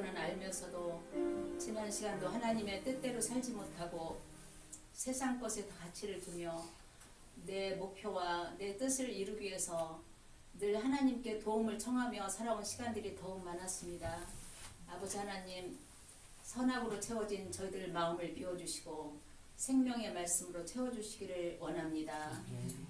거는 알면서도 지난 시간도 하나님의 뜻대로 살지 못하고 세상 것에 더 가치를 두며 내 목표와 내 뜻을 이루기 위해서 늘 하나님께 도움을 청하며 살아온 시간들이 더욱 많았습니다. 아버지 하나님, 선악으로 채워진 저희들 마음을 비워주시고 생명의 말씀으로 채워주시기를 원합니다.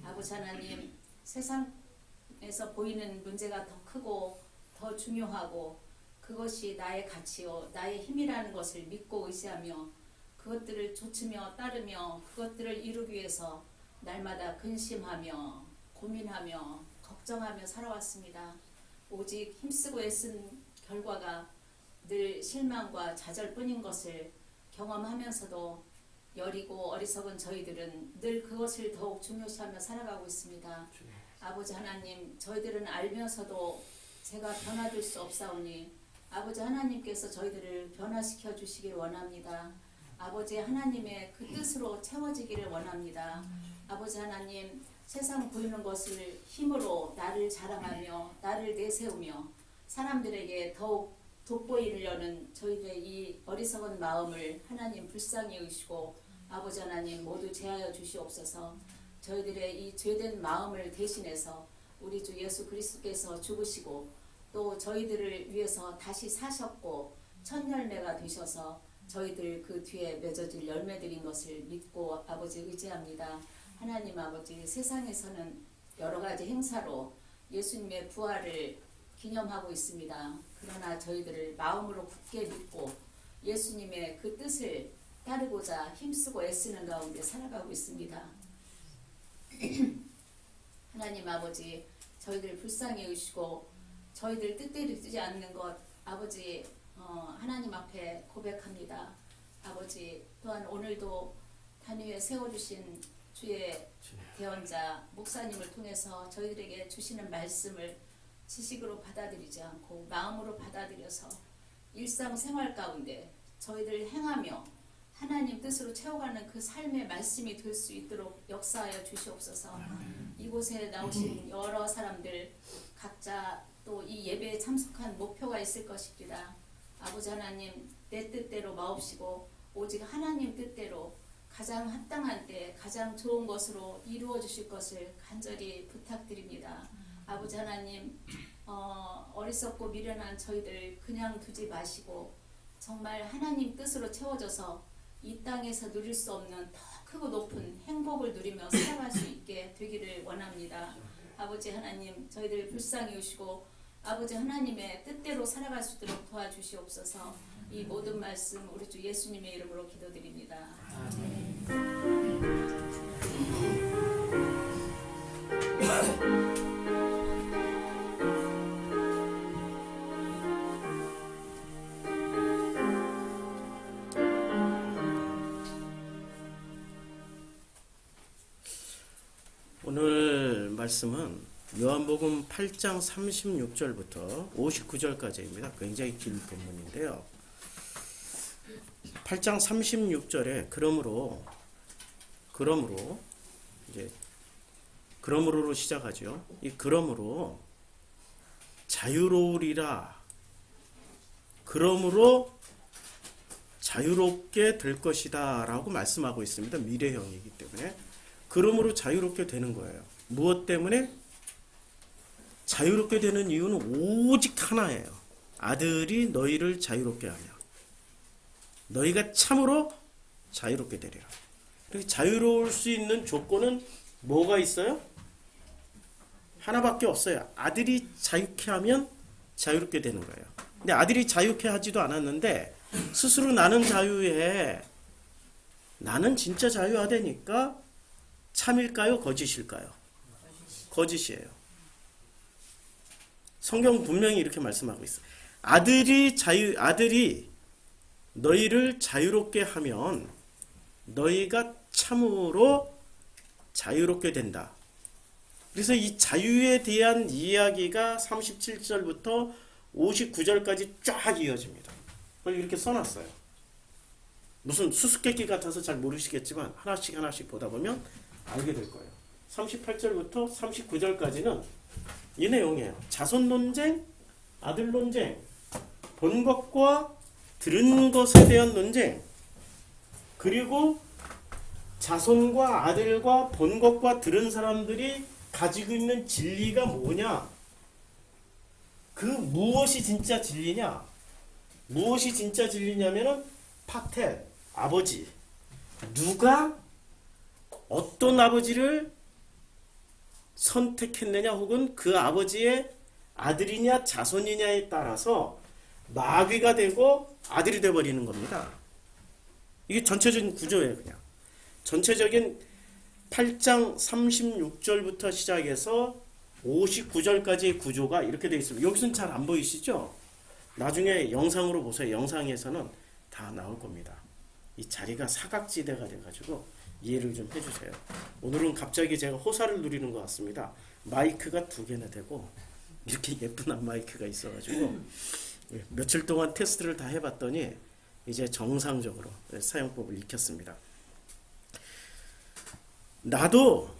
아버지 하나님, 세상에서 보이는 문제가 더 크고 더 중요하고 그것이 나의 가치요 나의 힘이라는 것을 믿고 의지하며 그것들을 좇으며 따르며 그것들을 이루기 위해서 날마다 근심하며 고민하며 걱정하며 살아왔습니다. 오직 힘쓰고 애쓴 결과가 늘 실망과 좌절뿐인 것을 경험하면서도 여리고 어리석은 저희들은 늘 그것을 더욱 중요시하며 살아가고 있습니다. 아버지 하나님, 저희들은 알면서도 제가 변화될 수 없사오니 아버지 하나님께서 저희들을 변화시켜 주시길 원합니다. 아버지 하나님의 그 뜻으로 채워지기를 원합니다. 아버지 하나님, 세상 보이는 것을 힘으로 나를 자랑하며 나를 내세우며 사람들에게 더욱 돋보이려는 저희들의 이 어리석은 마음을 하나님 불쌍히 여기시고 아버지 하나님 모두 제하여 주시옵소서. 저희들의 이 죄된 마음을 대신해서 우리 주 예수 그리스도께서 죽으시고 또 저희들을 위해서 다시 사셨고 첫 열매가 되셔서 저희들 그 뒤에 맺어질 열매들인 것을 믿고 아버지 의지합니다. 하나님 아버지, 세상에서는 여러 가지 행사로 예수님의 부활을 기념하고 있습니다. 그러나 저희들을 마음으로 굳게 믿고 예수님의 그 뜻을 따르고자 힘쓰고 애쓰는 가운데 살아가고 있습니다. 하나님 아버지, 저희들 불쌍히 여기시고 저희들 뜻대로 되지 않는 것 아버지 하나님 앞에 고백합니다. 아버지, 또한 오늘도 단위에 세워주신 주의 대언자 목사님을 통해서 저희들에게 주시는 말씀을 지식으로 받아들이지 않고 마음으로 받아들여서 일상생활 가운데 저희들 행하며 하나님 뜻으로 채워가는 그 삶의 말씀이 될 수 있도록 역사하여 주시옵소서. 이곳에 나오신 여러 사람들 각자 또 이 예배에 참석한 목표가 있을 것입니다. 아버지 하나님, 내 뜻대로 마옵시고 오직 하나님 뜻대로 가장 합당한 때 가장 좋은 것으로 이루어 주실 것을 간절히 부탁드립니다. 아버지 하나님, 어리석고 미련한 저희들 그냥 두지 마시고 정말 하나님 뜻으로 채워져서 이 땅에서 누릴 수 없는 더 크고 높은 행복을 누리며 살아갈 수 있게 되기를 원합니다. 아버지 하나님, 저희들 불쌍히 여시고 아버지 하나님의 뜻대로 살아갈 수 있도록 도와주시옵소서. 이 모든 말씀 우리 주 예수님의 이름으로 기도드립니다. 오늘 말씀은 요한복음 8장 36절부터 59절까지입니다. 굉장히 긴 본문인데요. 8장 36절에 그러므로로 시작하죠. 이 그러므로 자유로우리라. 그러므로 자유롭게 될 것이다 라고 말씀하고 있습니다. 미래형이기 때문에. 그러므로 자유롭게 되는 거예요. 무엇 때문에? 자유롭게 되는 이유는 오직 하나예요. 아들이 너희를 자유롭게 하며 너희가 참으로 자유롭게 되리라. 그렇게 자유로울 수 있는 조건은 뭐가 있어요? 하나밖에 없어요. 아들이 자유케 하면 자유롭게 되는 거예요. 근데 아들이 자유케 하지도 않았는데 스스로 나는 자유에 나는 진짜 자유하다니까 참일까요? 거짓일까요? 거짓이에요. 성경 분명히 이렇게 말씀하고 있어요. 아들이 너희를 자유롭게 하면 너희가 참으로 자유롭게 된다. 그래서 이 자유에 대한 이야기가 37절부터 59절까지 쫙 이어집니다. 그걸 이렇게 써놨어요. 무슨 수수께끼 같아서 잘 모르시겠지만 하나씩 보다 보면 알게 될 거예요. 38절부터 39절까지는 이 내용이에요. 자손 논쟁, 아들 논쟁, 본 것과 들은 것에 대한 논쟁, 그리고 자손과 아들과 본 것과 들은 사람들이 가지고 있는 진리가 뭐냐? 그 무엇이 진짜 진리냐? 무엇이 진짜 진리냐면은 파텔, 아버지. 누가 어떤 아버지를 선택했느냐 혹은 그 아버지의 아들이냐 자손이냐에 따라서 마귀가 되고 아들이 되어버리는 겁니다. 이게 전체적인 구조예요. 그냥 전체적인 8장 36절부터 시작해서 59절까지의 구조가 이렇게 되어 있습니다. 여기서는 잘 안 보이시죠? 나중에 영상으로 보세요. 영상에서는 다 나올 겁니다. 이 자리가 사각지대가 돼가지고 이해를 좀 해주세요. 오늘은 갑자기 제가 호사를 누리는 것 같습니다. 마이크가 2개나 되고 이렇게 예쁜 마이크가 있어가지고 며칠 동안 테스트를 다 해봤더니 이제 정상적으로 사용법을 익혔습니다. 나도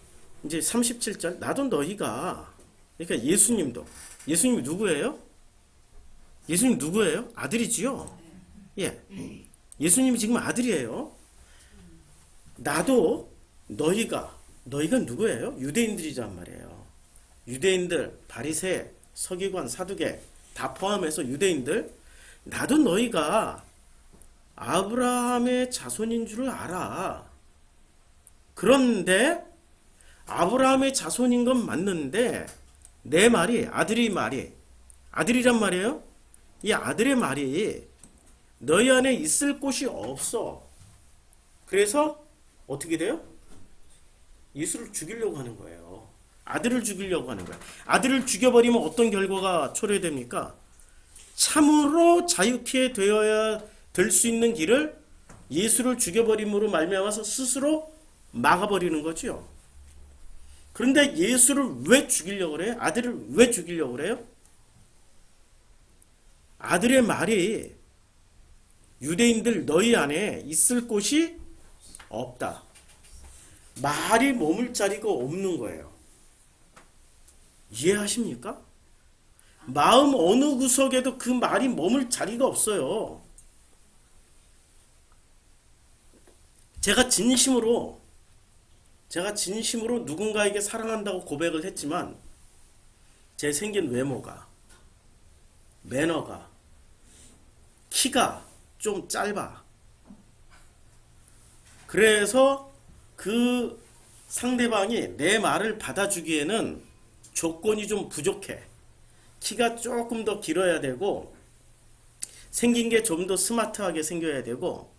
이제 37절 나도 너희가 그러니까 예수님이 누구예요? 예수님 누구예요? 아들이지요. 예, 예수님이 지금 아들이에요. 나도 너희가 누구예요? 유대인들이란 말이에요. 유대인들, 바리새, 서기관, 사두개 다 포함해서 유대인들. 나도 너희가 아브라함의 자손인 줄을 알아. 그런데 아브라함의 자손인 건 맞는데 내 말이 아들이란 말이에요. 이 아들의 말이 너희 안에 있을 곳이 없어. 그래서 어떻게 돼요? 예수를 죽이려고 하는 거예요. 아들을 죽이려고 하는 거예요. 아들을 죽여버리면 어떤 결과가 초래됩니까? 참으로 자유케 되어야 될 수 있는 길을 예수를 죽여버림으로 말미암아서 스스로 막아버리는 거죠. 그런데 예수를 왜 죽이려고 그래요? 아들을 왜 죽이려고 그래요? 아들의 말이 유대인들 너희 안에 있을 곳이 없다. 말이 머물 자리가 없는 거예요. 이해하십니까? 마음 어느 구석에도 그 말이 머물 자리가 없어요. 제가 진심으로 누군가에게 사랑한다고 고백을 했지만 제 생긴 외모가, 매너가, 키가 좀 짧아. 그래서 그 상대방이 내 말을 받아주기에는 조건이 좀 부족해. 키가 조금 더 길어야 되고 생긴 게 좀 더 스마트하게 생겨야 되고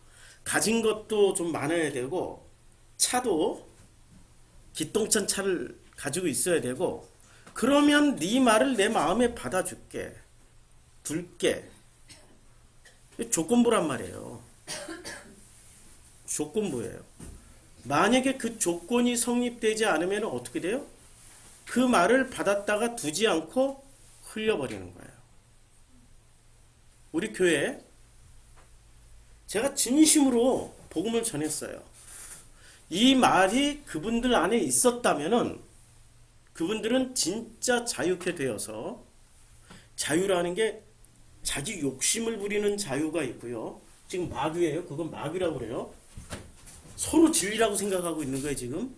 가진 것도 좀 많아야 되고 차도 기똥찬 차를 가지고 있어야 되고 그러면 네 말을 내 마음에 받아줄게. 둘게. 조건부란 말이에요. 조건부예요. 만약에 그 조건이 성립되지 않으면 어떻게 돼요? 그 말을 받았다가 두지 않고 흘려버리는 거예요. 우리 교회에 제가 진심으로 복음을 전했어요. 이 말이 그분들 안에 있었다면은 그분들은 진짜 자유케 되어서 자유라는 게 자기 욕심을 부리는 자유가 있고요. 지금 마귀예요. 그건 마귀라고 그래요. 서로 진리라고 생각하고 있는 거예요. 지금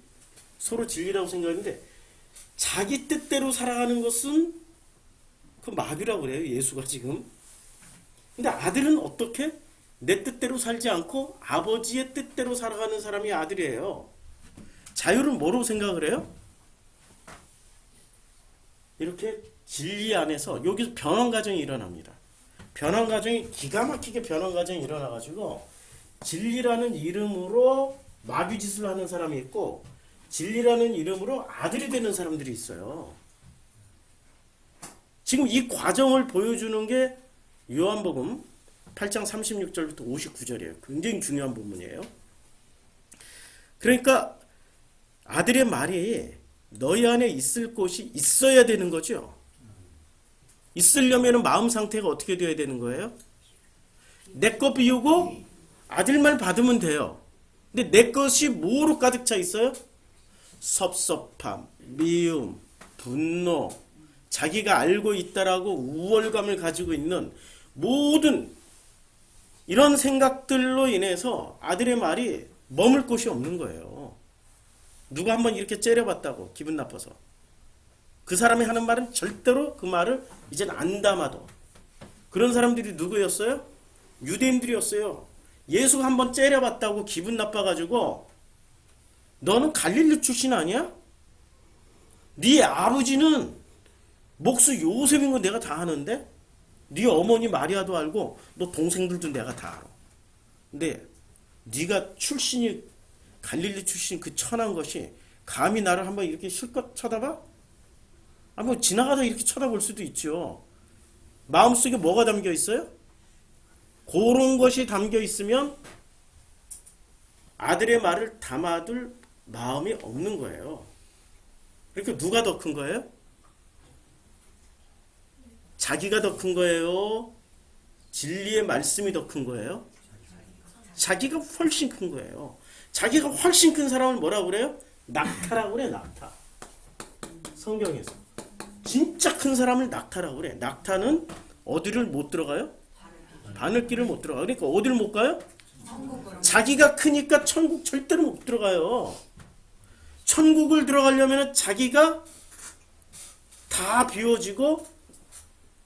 서로 진리라고 생각하는데 자기 뜻대로 살아가는 것은 그 마귀라고 그래요. 예수가 지금. 근데 아들은 어떻게? 내 뜻대로 살지 않고 아버지의 뜻대로 살아가는 사람이 아들이에요. 자유를 뭐로 생각을 해요? 이렇게 진리 안에서 여기서 변환 과정이 일어납니다. 변환 과정이 기가 막히게 변환 과정이 일어나가지고 진리라는 이름으로 마귀 짓을 하는 사람이 있고 진리라는 이름으로 아들이 되는 사람들이 있어요. 지금 이 과정을 보여주는 게 요한복음 8장 36절부터 59절이에요. 굉장히 중요한 부분이에요. 그러니까 아들의 말이 너희 안에 있을 곳이 있어야 되는 거죠. 있으려면 마음 상태가 어떻게 되어야 되는 거예요? 내 것 비우고 아들만 받으면 돼요. 근데 내 것이 뭐로 가득 차 있어요? 섭섭함, 미움, 분노, 자기가 알고 있다라고 우월감을 가지고 있는 모든 이런 생각들로 인해서 아들의 말이 머물 곳이 없는 거예요. 누가 한번 이렇게 째려봤다고 기분 나빠서 그 사람이 하는 말은 절대로 그 말을 이젠 안 담아도. 그런 사람들이 누구였어요? 유대인들이었어요. 예수가 한번 째려봤다고 기분 나빠가지고 너는 갈릴리 출신 아니야? 네 아버지는 목수 요셉인 거 내가 다 아는데 네 어머니 마리아도 알고 너 동생들도 내가 다 알아. 근데 네가 출신이 갈릴리 출신 그 천한 것이 감히 나를 한번 이렇게 실컷 쳐다봐? 아, 뭐 지나가다 이렇게 쳐다볼 수도 있죠. 마음속에 뭐가 담겨 있어요? 그런 것이 담겨 있으면 아들의 말을 담아둘 마음이 없는 거예요. 그러니까 누가 더 큰 거예요? 자기가 더 큰 거예요? 진리의 말씀이 더 큰 거예요? 자기가 훨씬 큰 거예요. 자기가 훨씬 큰 사람을 뭐라고 그래요? 낙타라고 그래, 낙타. 성경에서. 진짜 큰 사람을 낙타라고 그래. 낙타는 어디를 못 들어가요? 바늘길을 못 들어가. 그러니까 어디를 못 가요? 자기가 크니까 천국 절대로 못 들어가요. 천국을 들어가려면 자기가 다 비워지고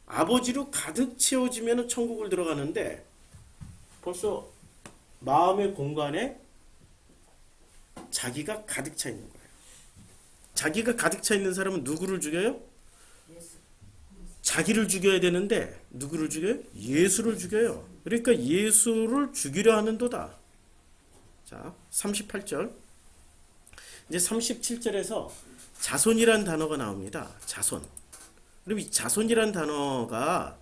아버지로 가득 채워지면 천국을 들어가는데 벌써 마음의 공간에 자기가 가득 차 있는 거예요. 자기가 가득 차 있는 사람은 누구를 죽여요? 자기를 죽여야 되는데 누구를 죽여요? 예수를 죽여요. 그러니까 예수를 죽이려 하는도다. 자, 38절. 이제 37절에서 자손이란 단어가 나옵니다. 자손. 그럼 이 자손이란 단어가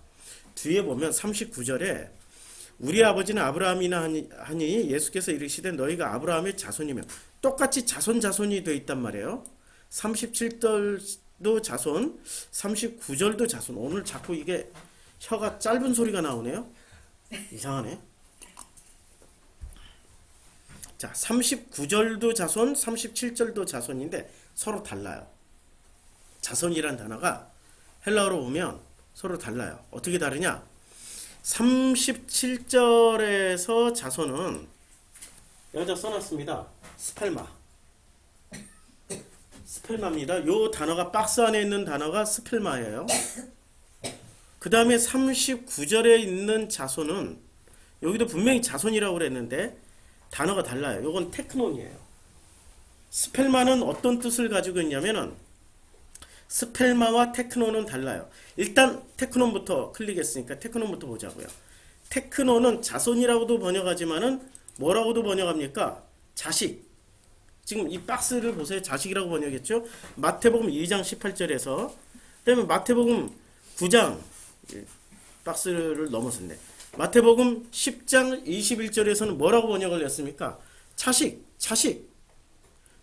뒤에 보면 39절에 우리 아버지는 아브라함이나 하니 예수께서 이르시되 너희가 아브라함의 자손이면 똑같이 자손이 되어 있단 말이에요. 37절도 자손, 39절도 자손. 오늘 자꾸 이게 혀가 짧은 소리가 나오네요. 이상하네. 자, 39절도 자손, 37절도 자손인데 서로 달라요. 자손이란 단어가 헬라어로 보면 서로 달라요. 어떻게 다르냐? 37절에서 자손은 여기다 써놨습니다. 스펠마입니다. 요 단어가 박스 안에 있는 단어가 스펠마예요. 그 다음에 39절에 있는 자손은 여기도 분명히 자손이라고 그랬는데 단어가 달라요. 요건 테크논이에요. 스펠마는 어떤 뜻을 가지고 있냐면은 스펠마와 테크논은 달라요. 일단 테크논부터 클릭했으니까 테크논부터 보자고요. 테크논은 자손이라고도 번역하지만은 뭐라고도 번역합니까? 자식. 지금 이 박스를 보세요. 자식이라고 번역했죠. 마태복음 2장 18절에서 그다음에 마태복음 9장 박스를 넘었었네. 마태복음 10장 21절에서는 뭐라고 번역을 했습니까? 자식.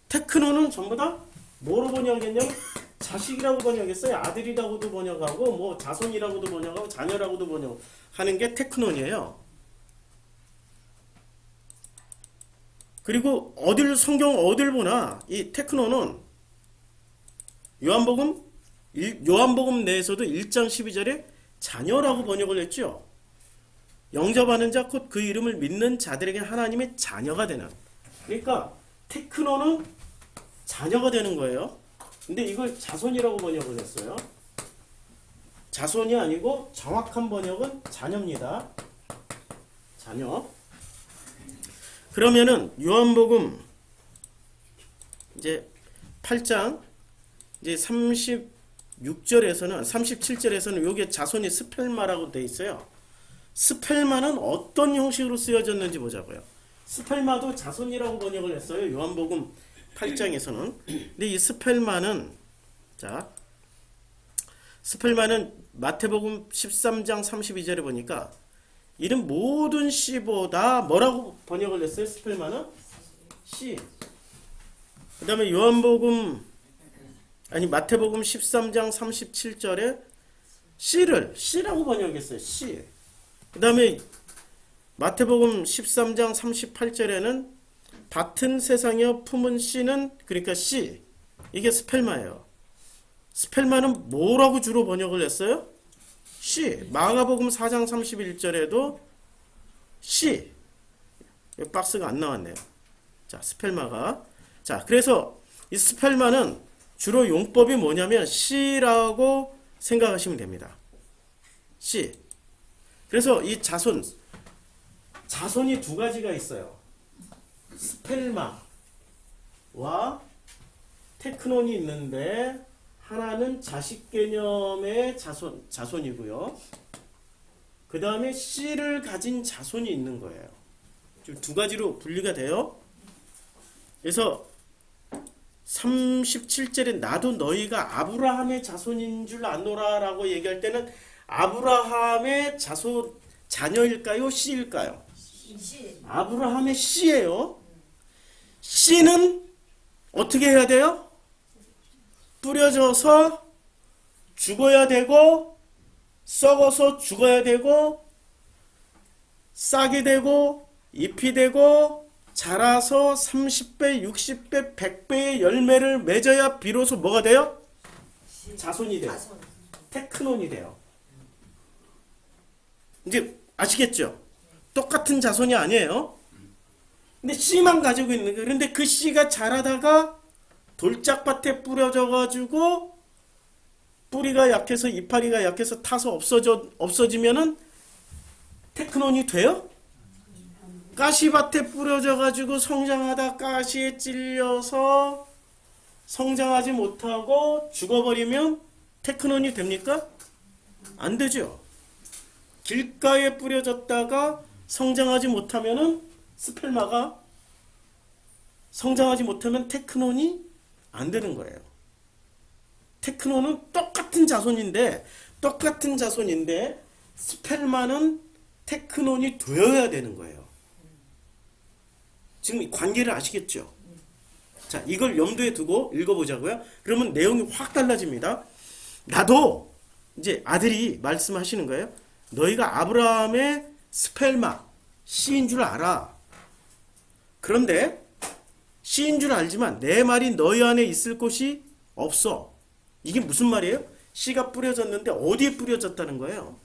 테크논은 전부 다 뭐로 번역했냐면 자식이라고 번역했어요. 아들이라고도 번역하고 뭐 자손이라고도 번역하고 자녀라고도 번역하는 게 테크논이에요. 그리고 성경 어딜 보나 이 테크논은 요한복음 내에서도 1장 12절에 자녀라고 번역을 했죠. 영접하는 자 곧 그 이름을 믿는 자들에게 하나님의 자녀가 되는. 그러니까 테크논은 자녀가 되는 거예요. 근데 이걸 자손이라고 번역을 했어요. 자손이 아니고 정확한 번역은 자녀입니다. 자녀. 그러면은 요한복음 이제 8장 이제 36절에서는 37절에서는 요게 자손이 스펠마라고 돼 있어요. 스펠마는 어떤 형식으로 쓰여졌는지 보자고요. 스펠마도 자손이라고 번역을 했어요. 요한복음 8장에서는. 근데 이 스펠마는 마태복음 13장 32절에 보니까 이는 모든 씨보다 뭐라고 번역을 했어요? 스펠마는? 씨. 그 다음에 마태복음 13장 37절에 씨라고 번역했어요. 씨. 그 다음에 마태복음 13장 38절에는 밭은 세상이여 품은 씨는 그러니까 씨. 이게 스펠마예요. 스펠마는 뭐라고 주로 번역을 했어요? C. 마가복음 4장 31절에도 C. 박스가 안 나왔네요. 자, 스펠마가. 자, 그래서 이 스펠마는 주로 용법이 뭐냐면 C라고 생각하시면 됩니다. C. 그래서 이 자손이 두 가지가 있어요. 스펠마와 테크논이 있는데 하나는 자식 개념의 자손이고요. 그 다음에 C를 가진 자손이 있는 거예요. 지금 두 가지로 분리가 돼요. 그래서 37절에 나도 너희가 아브라함의 자손인 줄 아노라 라고 얘기할 때는 아브라함의 자녀일까요? C일까요? 아브라함의 C예요. C는 어떻게 해야 돼요? 뿌려져서 죽어야 되고 썩어서 죽어야 되고 싹이 되고 잎이 되고 자라서 30배, 60배, 100배의 열매를 맺어야 비로소 뭐가 돼요? 자손이 돼요. 테크논이 돼요. 이제 아시겠죠? 똑같은 자손이 아니에요. 근데 씨만 가지고 있는 거예요. 그런데 그 씨가 자라다가 돌짝밭에 뿌려져 가지고 뿌리가 약해서 이파리가 약해서 타서 없어지면은 테크논이 돼요? 가시밭에 뿌려져 가지고 성장하다 가시에 찔려서 성장하지 못하고 죽어버리면 테크논이 됩니까? 안 되죠. 길가에 뿌려졌다가 성장하지 못하면은 스펠마가 성장하지 못하면 테크논이 안 되는 거예요. 테크논은 똑같은 자손인데 스펠마는 테크논이 되어야 되는 거예요. 지금 이 관계를 아시겠죠? 자, 이걸 염두에 두고 읽어보자고요. 그러면 내용이 확 달라집니다. 나도 이제 아들이 말씀하시는 거예요. 너희가 아브라함의 스펠마 C인 줄 알아. 그런데 C인 줄 알지만 내 말이 너희 안에 있을 곳이 없어. 이게 무슨 말이에요? 씨가 뿌려졌는데 어디에 뿌려졌다는 거예요?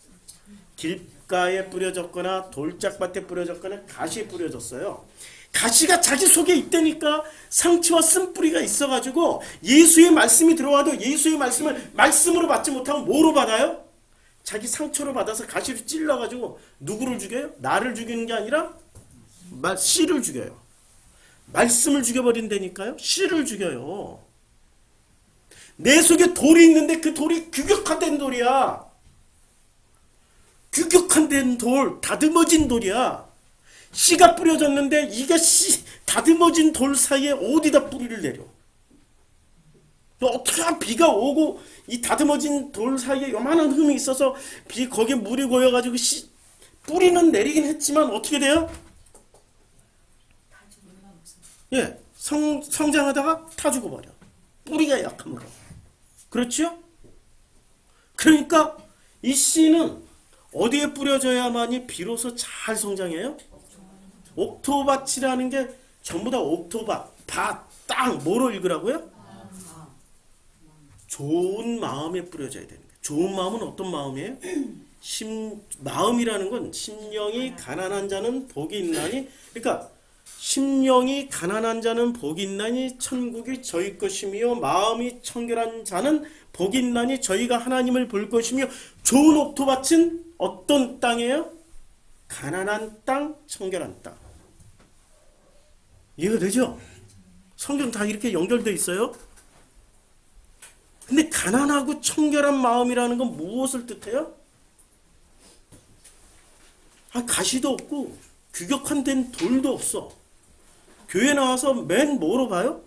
길가에 뿌려졌거나 돌짝밭에 뿌려졌거나 가시에 뿌려졌어요. 가시가 자기 속에 있다니까. 상처와 쓴뿌리가 있어가지고 예수의 말씀이 들어와도 예수의 말씀을 말씀으로 받지 못하면 뭐로 받아요? 자기 상처로 받아서 가시로 찔러가지고 누구를 죽여요? 나를 죽이는 게 아니라 씨를 죽여요. 말씀을 죽여버린다니까요. 씨를 죽여요. 내 속에 돌이 있는데 그 돌이 규격화된 돌이야. 규격화된 돌, 다듬어진 돌이야. 씨가 뿌려졌는데 이게 다듬어진 돌 사이에 어디다 뿌리를 내려? 어떻게 비가 오고 이 다듬어진 돌 사이에 요만한 흠이 있어서 거기에 물이 고여가지고 뿌리는 내리긴 했지만 어떻게 돼요? 예, 성장하다가 타 죽어버려. 뿌리가 약함으로. 그렇죠? 그러니까 이 씨는 어디에 뿌려져야만이 비로소 잘 성장해요? 옥토밭이라는 게 전부 다 옥토밭, 밭, 땅, 뭐로 읽으라고요? 좋은 마음에 뿌려져야 되는 거예요. 좋은 마음은 어떤 마음이에요? 마음이라는 건 심령이 가난한 자는 복이 있나니, 그러니까 심령이 가난한 자는 복이 있나니 천국이 저희 것이며 마음이 청결한 자는 복이 있나니 저희가 하나님을 볼 것이며. 좋은 옥토밭은 어떤 땅이에요? 가난한 땅, 청결한 땅. 이해가 되죠? 성경 다 이렇게 연결되어 있어요. 근데 가난하고 청결한 마음이라는 건 무엇을 뜻해요? 가시도 없고 규격화된 돌도 없어. 교회 나와서 맨 뭐로 봐요?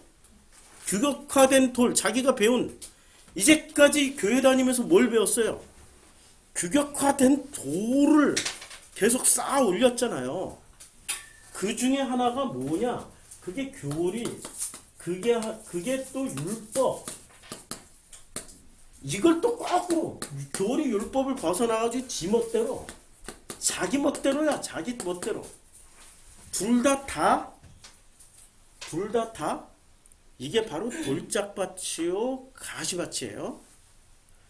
규격화된 돌. 자기가 배운, 이제까지 교회 다니면서 뭘 배웠어요? 규격화된 돌을 계속 쌓아 올렸잖아요. 그 중에 하나가 뭐냐? 그게 교리, 그게 또 율법. 이걸 또 거꾸로 교리 율법을 벗어나가지고 지 멋대로, 자기 멋대로야. 자기 멋대로. 둘 다 이게 바로 돌짝밭이요 가시밭이에요.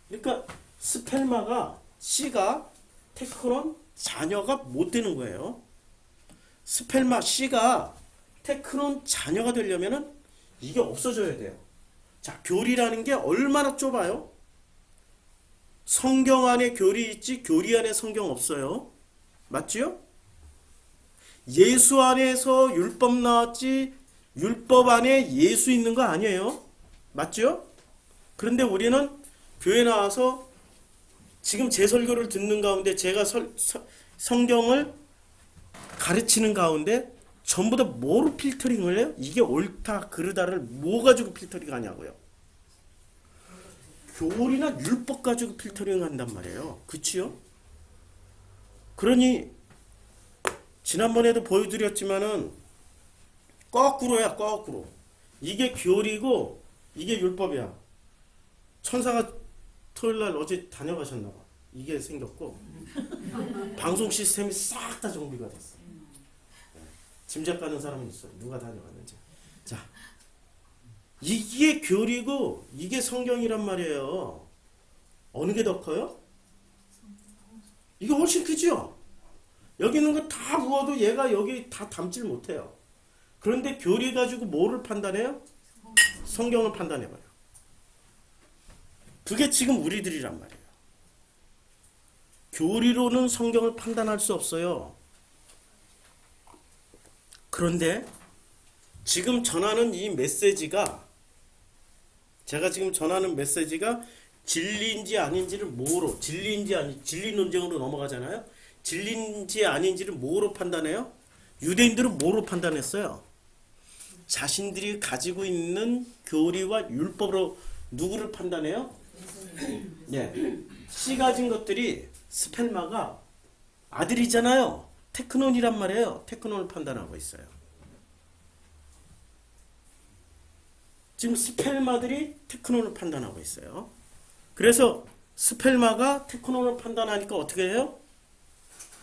그러니까 스펠마가 C가 테크논 자녀가 못 되는 거예요. 스펠마 C가 테크논 자녀가 되려면은 이게 없어져야 돼요. 자, 교리라는 게 얼마나 좁아요? 성경 안에 교리 있지 교리 안에 성경 없어요. 맞지요? 예수 안에서 율법 나왔지 율법 안에 예수 있는 거 아니에요. 맞죠? 그런데 우리는 교회 나와서 지금 제 설교를 듣는 가운데 제가 성경을 가르치는 가운데 전부 다 뭐로 필터링을 해요? 이게 옳다 그르다를 뭐 가지고 필터링 하냐고요. 교리나 율법 가지고 필터링 한단 말이에요. 그치요? 그러니 지난번에도 보여드렸지만은 거꾸로야 거꾸로. 이게 교리고 이게 율법이야. 천사가 토요일날 어제 다녀가셨나 봐. 이게 생겼고 방송 시스템이 싹 다 정비가 됐어. 짐작 가는 사람은 있어요. 누가 다녀갔는지. 자, 이게 교리고 이게 성경이란 말이에요. 어느 게 더 커요? 이게 훨씬 크죠? 여기 있는 거 다 부어도 얘가 여기 다 담질 못해요. 그런데 교리 가지고 뭐를 판단해요? 성경을 판단해봐요. 그게 지금 우리들이란 말이에요. 교리로는 성경을 판단할 수 없어요. 그런데 지금 전하는 이 메시지가 제가 지금 전하는 메시지가 진리인지 아닌지를 뭐로 진리인지 아닌 진리 논쟁으로 넘어가잖아요. 진리인지 아닌지를 뭐로 판단해요? 유대인들은 뭐로 판단했어요? 자신들이 가지고 있는 교리와 율법으로 누구를 판단해요? 네. 씨 가진 것들이 스펠마가 아들이잖아요. 테크논이란 말이에요. 테크논을 판단하고 있어요. 지금 스펠마들이 테크논을 판단하고 있어요. 그래서 스펠마가 테크논을 판단하니까 어떻게 해요?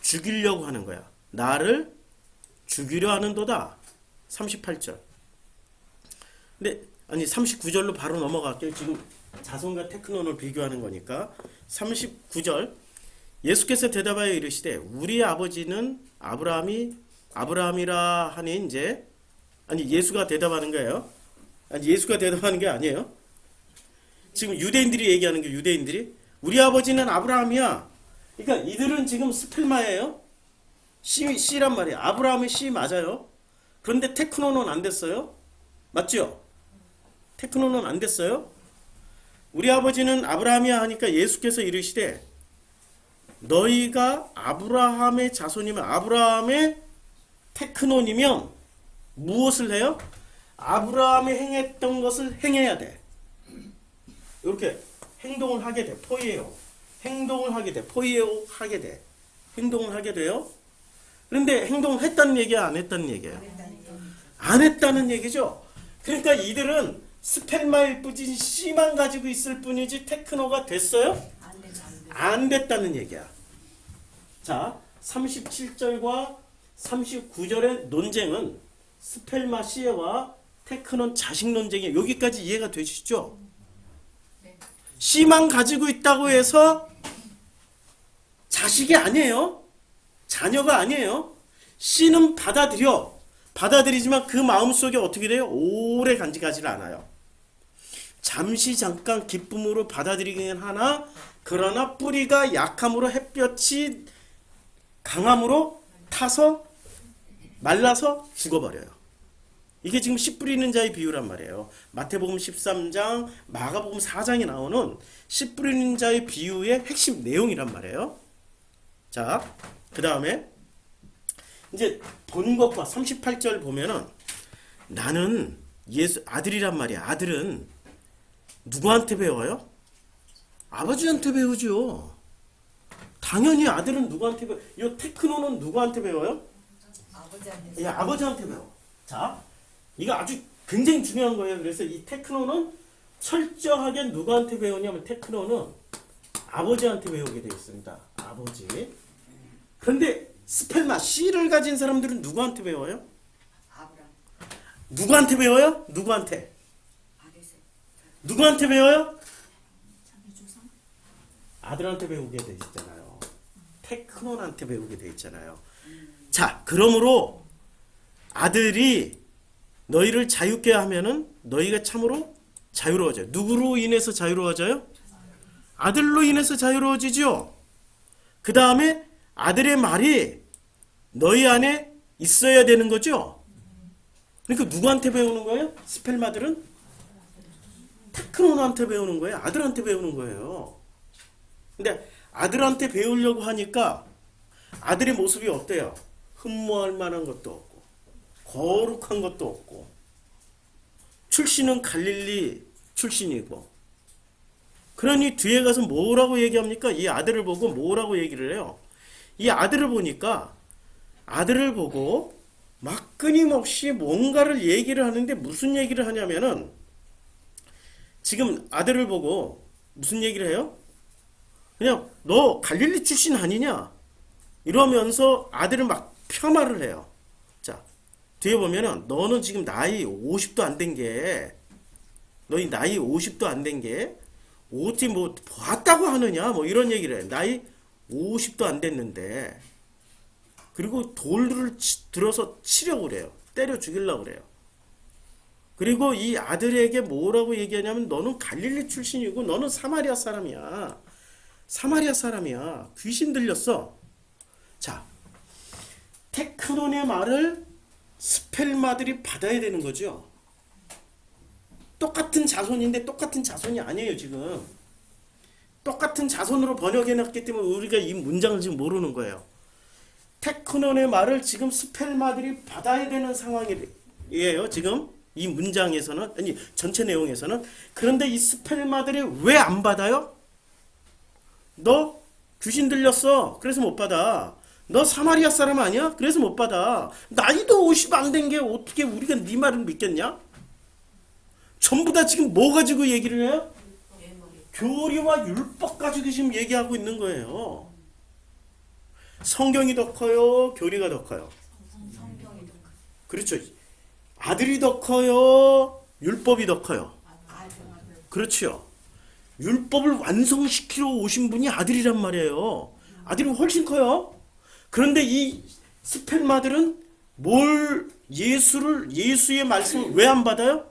죽이려고 하는 거야. 나를 죽이려 하는도다. 38절. 근데 아니 39절로 바로 넘어갈게요. 지금 자손과 테크논을 비교하는 거니까. 39절. 예수께서 대답하여 이르시되 우리 아버지는 아브라함이라 하니 이제 아니 예수가 대답하는 거예요. 아니 예수가 대답하는 게 아니에요. 지금 유대인들이 얘기하는 게 유대인들이 우리 아버지는 아브라함이야. 그러니까 이들은 지금 스펠마예요. C란 말이에요. 아브라함의 C 맞아요. 그런데 테크논은 안 됐어요. 맞죠? 테크논은 안 됐어요. 우리 아버지는 아브라함이야 하니까 예수께서 이르시되 너희가 아브라함의 자손이면 아브라함의 테크논이면 무엇을 해요? 아브라함이 행했던 것을 행해야 돼. 이렇게 행동을 하게 돼. 포이에오. 행동을 하게 돼. 포이에오 하게 돼. 행동을 하게 돼요. 그런데 행동을 했다는 얘기야? 안 했다는 얘기예요? 안 했다는 얘기죠. 그러니까 이들은 스펠마일 뿐이지 C만 가지고 있을 뿐이지 테크노가 됐어요? 안 됐다는 얘기야. 자, 37절과 39절의 논쟁은 스펠마 C와 테크논 자식 논쟁이에요. 여기까지 이해가 되시죠? C만 가지고 있다고 해서 자식이 아니에요. 자녀가 아니에요. C는 받아들이지만 그 마음속에 어떻게 돼요? 오래 간직하지 않아요. 잠시 잠깐 기쁨으로 받아들이긴 하나 그러나 뿌리가 약함으로 햇볕이 강함으로 타서 말라서 죽어버려요. 이게 지금 씨 뿌리는 자의 비유란 말이에요. 마태복음 13장, 마가복음 4장에 나오는 씨 뿌리는 자의 비유의 핵심 내용이란 말이에요. 자, 그 다음에 이제 본 것과 38절 보면은 나는 예수 아들이란 말이야. 아들은 누구한테 배워요? 아버지한테 배우죠. 당연히 아들은 누구한테 배워요? 이 테크노는 누구한테 배워요? 아버지한테. 예, 아버지한테 배워. 자, 이거 아주 굉장히 중요한 거예요. 그래서 이 테크노는 철저하게 누구한테 배우냐면 테크노는 아버지한테 배우게 되어 있습니다. 아버지. 그런데 스펠마 C를 가진 사람들은 누구한테 배워요? 아브라함. 누구한테 배워요? 누구한테? 누구한테 배워요? 아들한테 배우게 되시잖아요. 테크논한테 배우게 돼 있잖아요. 자, 그러므로 아들이 너희를 자유케 하면은 너희가 참으로 자유로워져요. 누구로 인해서 자유로워져요? 아들로 인해서 자유로워지죠. 그 다음에 아들의 말이 너희 안에 있어야 되는 거죠. 그러니까 누구한테 배우는 거예요? 스펠마들은 테크논한테 배우는 거예요. 아들한테 배우는 거예요. 근데 아들한테 배우려고 하니까 아들의 모습이 어때요? 흠모할 만한 것도 없고 거룩한 것도 없고 출신은 갈릴리 출신이고 그러니 뒤에 가서 뭐라고 얘기합니까? 이 아들을 보고 뭐라고 얘기를 해요? 이 아들을 보니까 아들을 보고 막 끊임없이 뭔가를 얘기를 하는데 무슨 얘기를 하냐면은 지금 아들을 보고 무슨 얘기를 해요? 그냥 너 갈릴리 출신 아니냐? 이러면서 아들을 막 폄하를 해요. 자, 뒤에 보면은 너는 지금 나이 50도 안 된 게 너희 나이 50도 안 된 게 어떻게 뭐 봤다고 하느냐? 뭐 이런 얘기를 해요. 나이 50도 안 됐는데 그리고 돌을 들어서 치려고 그래요. 때려 죽이려고 그래요. 그리고 이 아들에게 뭐라고 얘기하냐면 너는 갈릴리 출신이고 너는 사마리아 사람이야. 사마리아 사람이야. 귀신 들렸어. 자, 테크논의 말을 스펠마들이 받아야 되는 거죠. 똑같은 자손인데 똑같은 자손이 아니에요, 지금. 똑같은 자손으로 번역해놨기 때문에 우리가 이 문장을 지금 모르는 거예요. 테크논의 말을 지금 스펠마들이 받아야 되는 상황이에요, 지금. 이 문장에서는, 아니, 전체 내용에서는. 그런데 이 스펠마들이 왜 안 받아요? 너 귀신 들렸어. 그래서 못 받아. 너 사마리아 사람 아니야? 그래서 못 받아. 나이도 50 안 된 게 어떻게 우리가 네 말을 믿겠냐? 전부 다 지금 뭐 가지고 얘기를 해요? 교리와 율법 가지고 지금 얘기하고 있는 거예요. 성경이 더 커요? 교리가 더 커요? 그렇죠. 아들이 더 커요? 율법이 더 커요? 그렇죠. 율법을 완성시키러 오신 분이 아들이란 말이에요. 아들이 훨씬 커요. 그런데 이 스펠마들은 예수의 말씀을 왜 안 받아요?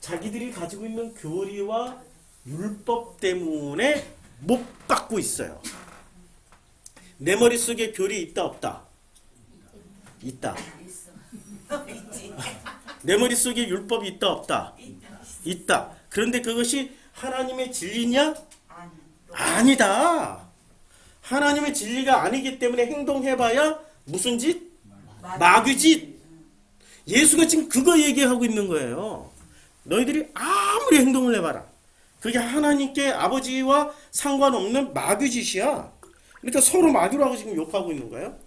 자기들이 가지고 있는 교리와 율법 때문에 못 받고 있어요. 내 머릿속에 교리 있다 없다? 있다. 내 머릿속에 율법이 있다 없다? 있다. 그런데 그것이 하나님의 진리냐? 아니다. 하나님의 진리가 아니기 때문에 행동해봐야 무슨 짓? 마귀짓. 예수가 지금 그거 얘기하고 있는 거예요. 너희들이 아무리 행동을 해봐라. 그게 하나님께 아버지와 상관없는 마귀짓이야. 그러니까 서로 마귀라고 지금 욕하고 있는 거예요.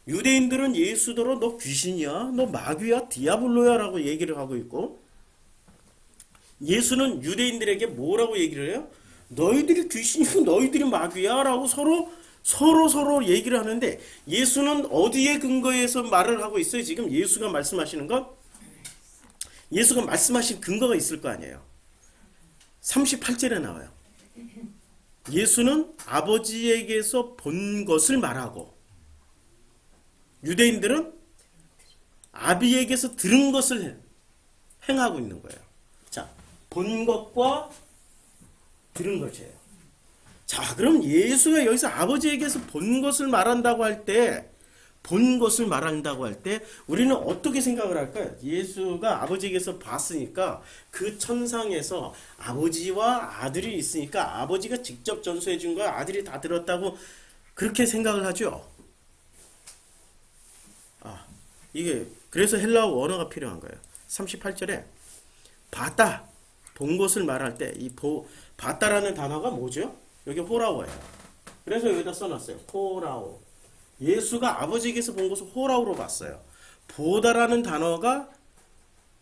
유대인들은 예수더러 너 귀신이야, 너 마귀야, 디아블로야 라고 얘기를 하고 있고 예수는 유대인들에게 뭐라고 얘기를 해요? 너희들이 귀신이고 너희들이 마귀야 라고 서로 얘기를 하는데 예수는 어디에 근거해서 말을 하고 있어요? 지금 예수가 말씀하시는 건 예수가 말씀하신 근거가 있을 거 아니에요. 38절에 나와요. 예수는 아버지에게서 본 것을 말하고 유대인들은 아비에게서 들은 것을 행하고 있는 거예요. 자, 본 것과 들은 것이에요. 자, 그럼 예수가 여기서 아버지에게서 본 것을 말한다고 할 때 우리는 어떻게 생각을 할까요? 예수가 아버지에게서 봤으니까 그 천상에서 아버지와 아들이 있으니까 아버지가 직접 전수해 준 거야. 아들이 다 들었다고 그렇게 생각을 하죠. 이게 그래서 헬라어 원어가 필요한 거예요. 38절에 봤다, 본 것을 말할 때 이 봤다라는 단어가 뭐죠? 여기 호라오예요. 그래서 여기다 써놨어요. 호라오. 예수가 아버지에게서 본 것을 호라오로 봤어요. 보다라는 단어가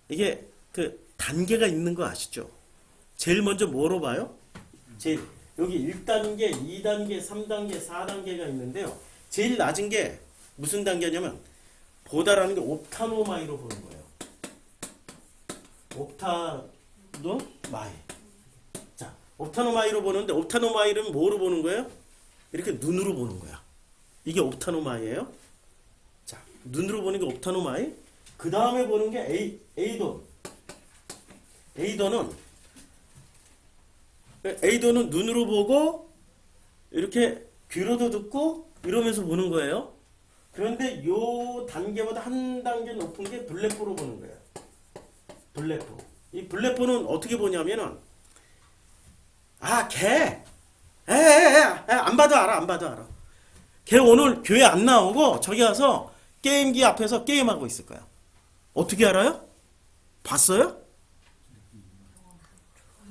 이게 그 단계가 있는 거 아시죠? 제일 먼저 뭐로 봐요? 여기 1단계, 2단계, 3단계, 4단계가 있는데요. 제일 낮은 게 무슨 단계냐면 보다라는 게 옵타노마이로 보는 거예요. 옵타노마이. 자, 옵타노마이로 보는데 옵타노마이는 뭐로 보는 거예요? 이렇게 눈으로 보는 거야. 이게 옵타노마이예요. 자, 눈으로 보는 게 옵타노마이. 그 다음에 보는 게 에이돈. 에이돈은 눈으로 보고 이렇게 귀로도 듣고 이러면서 보는 거예요. 그런데 요 단계보다 한 단계 높은 게 블레포로 보는 거예요. 블레포. 이 블레포는 어떻게 보냐면은 걔. 안 봐도 알아. 걔 오늘 교회 안 나오고 저기 가서 게임기 앞에서 게임하고 있을 거야. 어떻게 알아요? 봤어요?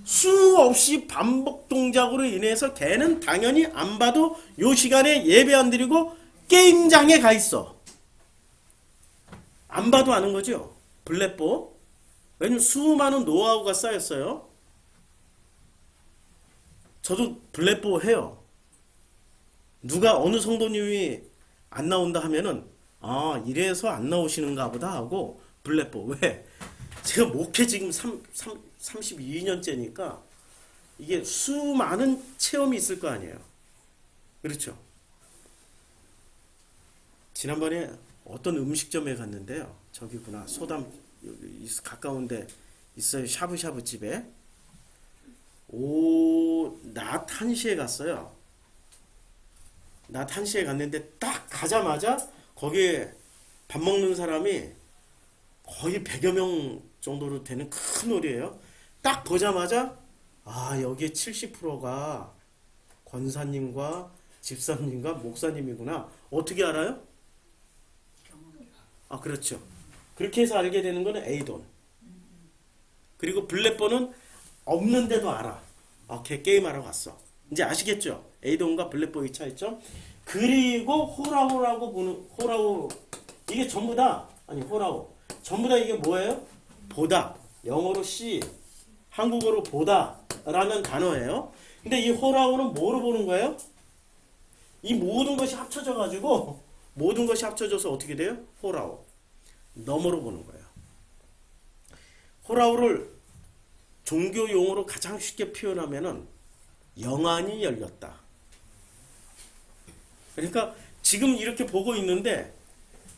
수없이 반복 동작으로 인해서 걔는 당연히 안 봐도 요 시간에 예배 안 드리고 게임장에 가 있어. 안 봐도 아는 거죠. 블레포. 왜냐면 수많은 노하우가 쌓였어요. 저도 블레포 해요. 누가 어느 성도님이 안 나온다 하면은 이래서 안 나오시는가 보다 하고 블레포. 왜? 제가 목회 지금 32년째니까 이게 수많은 체험이 있을 거 아니에요. 그렇죠? 지난번에 어떤 음식점에 갔는데요. 저기구나. 소담 여기 가까운데 있어요. 샤브샤브 집에. 낮 1시에 갔어요. 낮 1시에 갔는데 딱 가자마자 거기에 밥 먹는 사람이 거의 100여 명 정도로 되는 큰 홀이에요. 딱 보자마자 여기에 70%가 권사님과 집사님과 목사님이구나. 어떻게 알아요? 그렇죠. 그렇게 해서 알게 되는 거는 에이돈. 그리고 블레포는 없는데도 알아. 걔 게임하러 갔어. 이제 아시겠죠? 에이돈과 블레포의 차이점. 그리고 호라오라고 보는 호라오. 이게 전부 다 호라오. 전부 다 이게 뭐예요? 보다. 영어로 see, 한국어로 보다라는 단어예요. 근데 이 호라오는 뭐로 보는 거예요? 이 모든 것이 합쳐져서 어떻게 돼요? 호라오. 너머로 보는 거예요. 호라오를 종교 용어로 가장 쉽게 표현하면은 영안이 열렸다. 그러니까 지금 이렇게 보고 있는데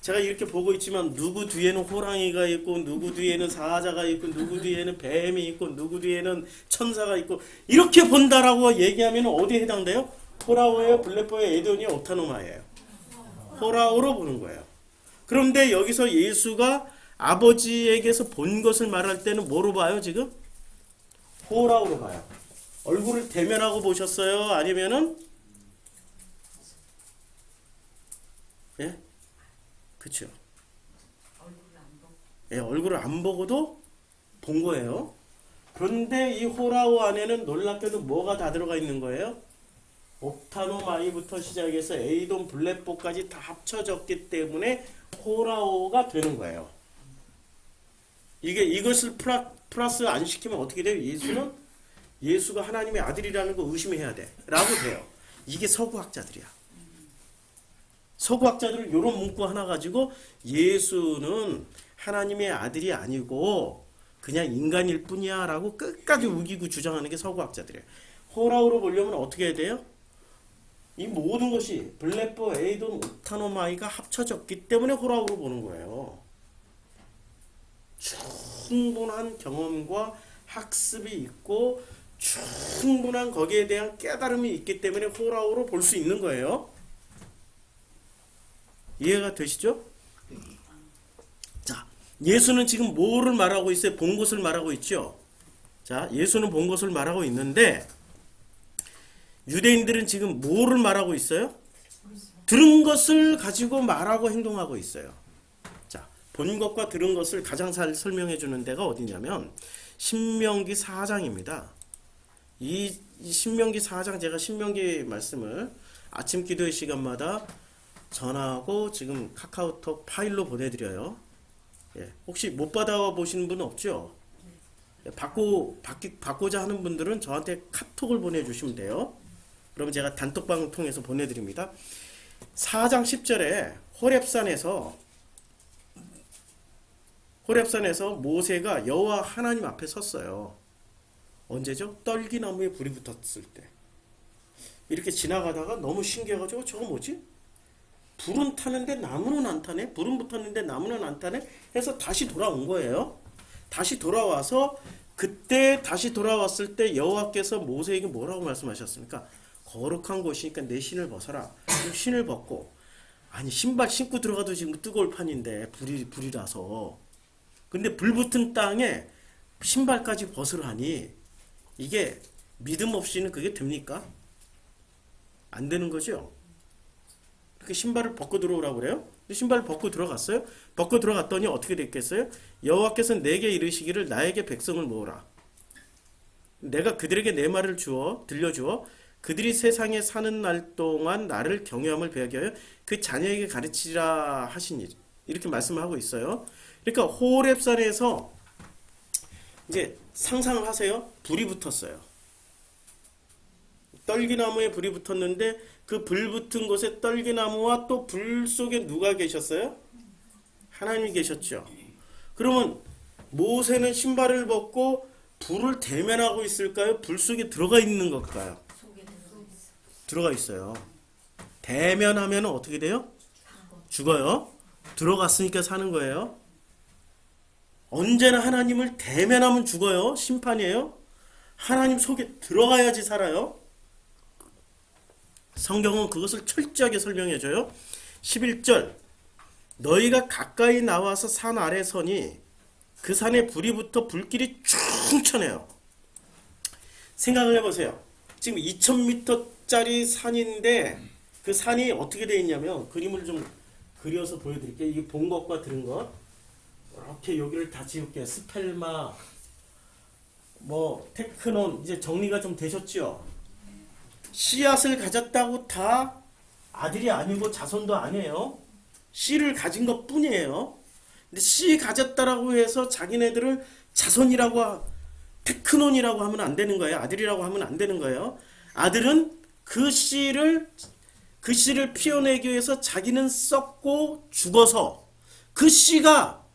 제가 이렇게 보고 있지만 누구 뒤에는 호랑이가 있고 누구 뒤에는 사자가 있고 누구 뒤에는 뱀이 있고 누구 뒤에는 천사가 있고 이렇게 본다라고 얘기하면 어디에 해당돼요? 호라오예요, 블레포예요, 에이돈이에요, 옵타노마예요. 호라오로 보는 거예요. 그런데 여기서 예수가 아버지에게서 본 것을 말할 때는 뭐로 봐요, 지금? 호라오로 봐요. 얼굴을 대면하고 보셨어요? 아니면은 그렇죠. 얼굴을 안 보고도 본 거예요. 그런데 이 호라오 안에는 놀랍게도 뭐가 다 들어가 있는 거예요? 옵타노마이부터 시작해서 에이돈, 블레포까지 다 합쳐졌기 때문에 호라오가 되는 거예요. 이것을 플러스 안 시키면 어떻게 돼요? 예수가 하나님의 아들이라는 거 의심해야 돼. 라고 돼요. 이게 서구학자들이야. 서구학자들은 이런 문구 하나 가지고 예수는 하나님의 아들이 아니고 그냥 인간일 뿐이야 라고 끝까지 우기고 주장하는 게 서구학자들이에요. 호라오로 보려면 어떻게 해야 돼요? 이 모든 것이 블레포, 에이돈, 옵타노마이가 합쳐졌기 때문에 호라오로 보는 거예요. 충분한 경험과 학습이 있고 충분한 거기에 대한 깨달음이 있기 때문에 호라오로 볼 수 있는 거예요. 이해가 되시죠? 자, 예수는 지금 뭐를 말하고 있어요? 본 것을 말하고 있죠? 자, 예수는 본 것을 말하고 있는데 유대인들은 지금 뭐를 말하고 있어요? 들은 것을 가지고 말하고 행동하고 있어요. 자, 본 것과 들은 것을 가장 잘 설명해 주는 데가 어디냐면 신명기 4장입니다. 이 신명기 4장 제가 신명기 말씀을 아침 기도의 시간마다 전화하고 지금 카카오톡 파일로 보내드려요. 혹시 못 받아보시는 분은 없죠? 받고자 하는 분들은 저한테 카톡을 보내주시면 돼요. 그러면 제가 단톡방을 통해서 보내드립니다. 4장 10절에 호렙산에서 모세가 여호와 하나님 앞에 섰어요. 언제죠? 떨기나무에 불이 붙었을 때. 이렇게 지나가다가 너무 신기해가지고 저거 뭐지? 불은 타는데 나무는 안 타네? 불은 붙었는데 나무는 안 타네? 해서 다시 돌아온 거예요. 다시 돌아와서 그때 다시 돌아왔을 때 여호와께서 모세에게 뭐라고 말씀하셨습니까? 거룩한 곳이니까 내 신을 벗어라. 신을 벗고 아니 신발 신고 들어가도 지금 뜨거울 판인데 불이라서 근데 불 붙은 땅에 신발까지 벗으라니 이게 믿음 없이는 그게 됩니까? 안 되는 거죠. 그 신발을 벗고 들어오라고 그래요? 신발을 벗고 들어갔어요? 벗고 들어갔더니 어떻게 됐겠어요? 여호와께서 내게 이르시기를 나에게 백성을 모으라. 내가 그들에게 내 말을 들려주어 그들이 세상에 사는 날 동안 나를 경외함을 배우게 하여 그 자녀에게 가르치라 하시니 이렇게 말씀을 하고 있어요. 그러니까 호렙산에서 이제 상상을 하세요. 불이 붙었어요. 떨기나무에 불이 붙었는데 그 불 붙은 곳에 떨기나무와 또 불 속에 누가 계셨어요? 하나님이 계셨죠. 그러면 모세는 신발을 벗고 불을 대면하고 있을까요? 불 속에 들어가 있는 걸까요? 들어가 있어요. 대면하면 어떻게 돼요? 죽어요. 들어갔으니까 사는 거예요. 언제나 하나님을 대면하면 죽어요. 심판이에요. 하나님 속에 들어가야지 살아요. 성경은 그것을 철저하게 설명해줘요. 11절 너희가 가까이 나와서 산 아래 서니 그 산에 불이 붙어 불길이 충천해요. 생각을 해보세요. 지금 2000m짜리 산인데 그 산이 어떻게 되어 있냐면 그림을 좀 그려서 보여드릴게요. 이게 본 것과 들은 것 이렇게 여기를 다 지울게요. 스펠마 테크논 이제 정리가 좀 되셨죠? 씨앗을 가졌다고 다 아들이 아니고 자손도 아니에요. 씨를 가진 것 뿐이에요. 근데 씨 가졌다라고 해서 자기네들을 자손이라고 테크논이라고 하면 안 되는 거예요. 아들이라고 하면 안 되는 거예요. 아들은 그 씨를 피워내기 위해서 자기는 썩고 죽어서 그 씨가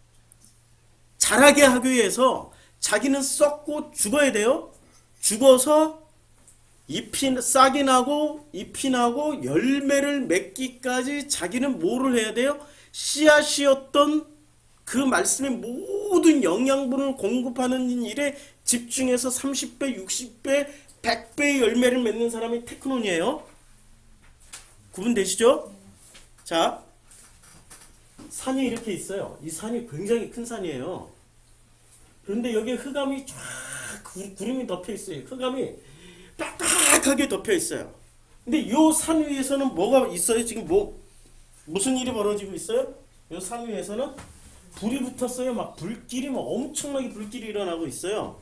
자라게 하기 위해서 자기는 썩고 죽어야 돼요. 죽어서 싹이 나고 잎이 나고 열매를 맺기까지 자기는 뭐를 해야 돼요? 씨앗이었던 그 말씀의 모든 영양분을 공급하는 일에 집중해서 30배, 60배, 100배의 열매를 맺는 사람이 테크논이에요. 구분되시죠? 자, 산이 이렇게 있어요. 이 산이 굉장히 큰 산이에요. 그런데 여기에 흑암이 쫙 구름이 덮여 있어요. 흑암이 빡빡하게 덮여 있어요. 근데 이 산 위에서는 뭐가 있어요? 지금 무슨 일이 벌어지고 있어요? 이 산 위에서는 불이 붙었어요. 막 불길이 엄청나게 불길이 일어나고 있어요.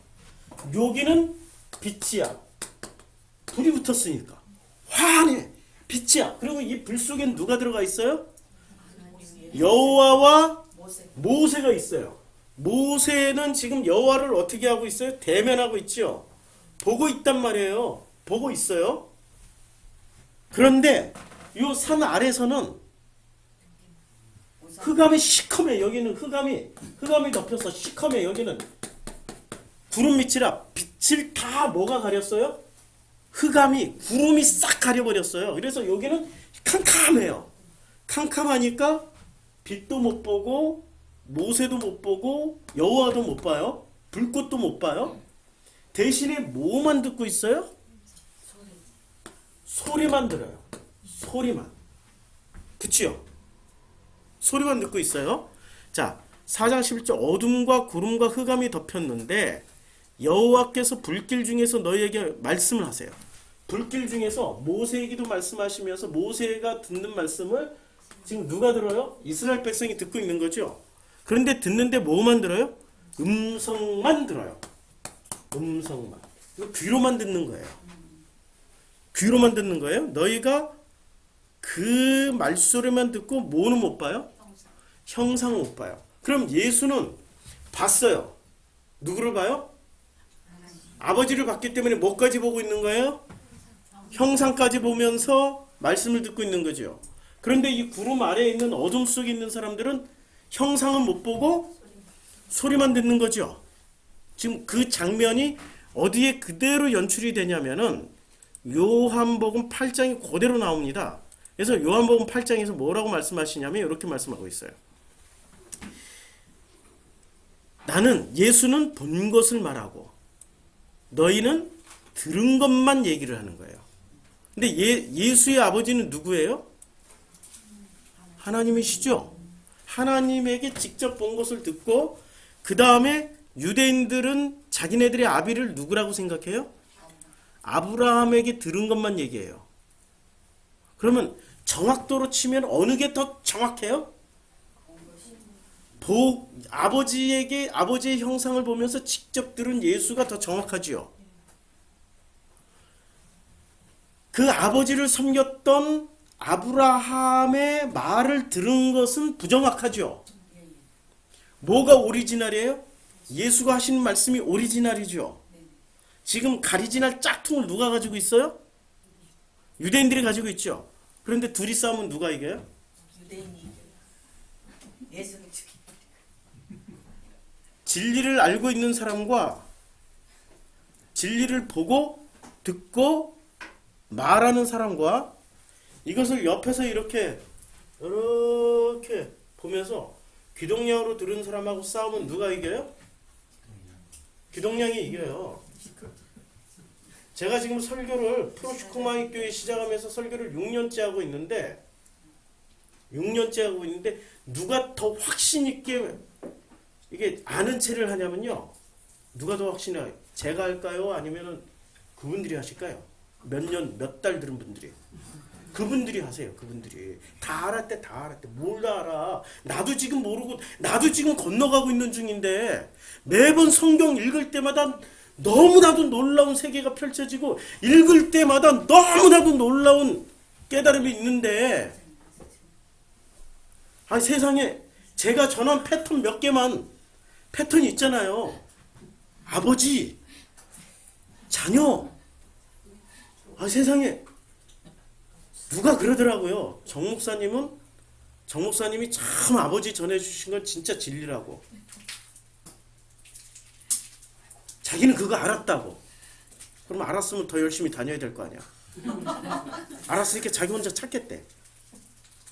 여기는 빛이야. 불이 붙었으니까 환해. 빛이야. 그리고 이 불 속엔 누가 들어가 있어요? 여호와와 모세가 있어요. 모세는 지금 여호와를 어떻게 하고 있어요? 대면하고 있죠. 보고 있단 말이에요. 보고 있어요. 그런데 이 산 아래서는 흑암이 시커매. 여기는 흑암이 덮여서 시커매. 여기는 구름 밑이라 빛을 다 뭐가 가렸어요? 구름이 싹 가려버렸어요. 그래서 여기는 캄캄해요. 캄캄하니까 빛도 못 보고 모세도 못 보고 여호와도 못 봐요. 불꽃도 못 봐요. 대신에 뭐만 듣고 있어요? 소리만 들어요. 소리만. 그치요? 소리만 듣고 있어요. 자, 4장 11절 어둠과 구름과 흑암이 덮였는데 여호와께서 불길 중에서 너희에게 말씀을 하세요. 불길 중에서 모세에게도 말씀하시면서 모세가 듣는 말씀을 지금 누가 들어요? 이스라엘 백성이 듣고 있는 거죠. 그런데 듣는데 뭐만 들어요? 음성만 들어요. 음성만. 이거 귀로만 듣는 거예요. 귀로만 듣는 거예요. 너희가 그 말소리만 듣고 뭐는 못 봐요? 형상은 못 봐요. 그럼 예수는 봤어요. 누구를 봐요? 아버지를 봤기 때문에 뭐까지 보고 있는 거예요? 형상까지 보면서 말씀을 듣고 있는 거죠. 그런데 이 구름 아래에 있는 어둠 속에 있는 사람들은 형상은 못 보고 소리만 듣는 거죠. 지금 그 장면이 어디에 그대로 연출이 되냐면은 요한복음 8장이 그대로 나옵니다. 그래서 요한복음 8장에서 뭐라고 말씀하시냐면 이렇게 말씀하고 있어요. 나는 예수는 본 것을 말하고 너희는 들은 것만 얘기를 하는 거예요. 근데 예수의 아버지는 누구예요? 하나님이시죠. 하나님에게 직접 본 것을 듣고 그 다음에 유대인들은 자기네들의 아비를 누구라고 생각해요? 아브라함에게 들은 것만 얘기해요. 그러면 정확도로 치면 어느 게 더 정확해요? 아버지의 형상을 보면서 직접 들은 예수가 더 정확하지요. 그 아버지를 섬겼던 아브라함의 말을 들은 것은 부정확하죠. 뭐가 오리지널이에요? 예수가 하시는 말씀이 오리지널이죠. 지금 가리지널 짝퉁을 누가 가지고 있어요? 유대인들이 가지고 있죠. 그런데 둘이 싸우면 누가 이겨요? 유대인이 이겨요. 예수를 죽이. 진리를 알고 있는 사람과 진리를 보고 듣고 말하는 사람과 이것을 옆에서 이렇게 보면서 귀동냥으로 들은 사람하고 싸우면 누가 이겨요? 귀동냥이 이겨요. 제가 지금 설교를 프로슈코마이 교회 시작하면서 설교를 6년째 하고 있는데 누가 더 확신 있게 이게 아는 체를 하냐면요. 누가 더 확신해요? 제가 할까요? 아니면은 그분들이 하실까요? 몇 달 들은 분들이. 그분들이 하세요. 그분들이. 다 알았대. 뭘 다 알아. 나도 지금 모르고 나도 지금 건너가고 있는 중인데 매번 성경 읽을 때마다 너무나도 놀라운 세계가 펼쳐지고 읽을 때마다 너무나도 놀라운 깨달음이 있는데 아니 세상에 제가 전한 패턴 몇 개만 패턴이 있잖아요. 아버지, 자녀. 아니 세상에 누가 그러더라고요. 정 목사님이 참 아버지 전해주신 건 진짜 진리라고. 자기는 그거 알았다고. 그럼 알았으면 더 열심히 다녀야 될 거 아니야. 알았으니까 자기 혼자 찾겠대.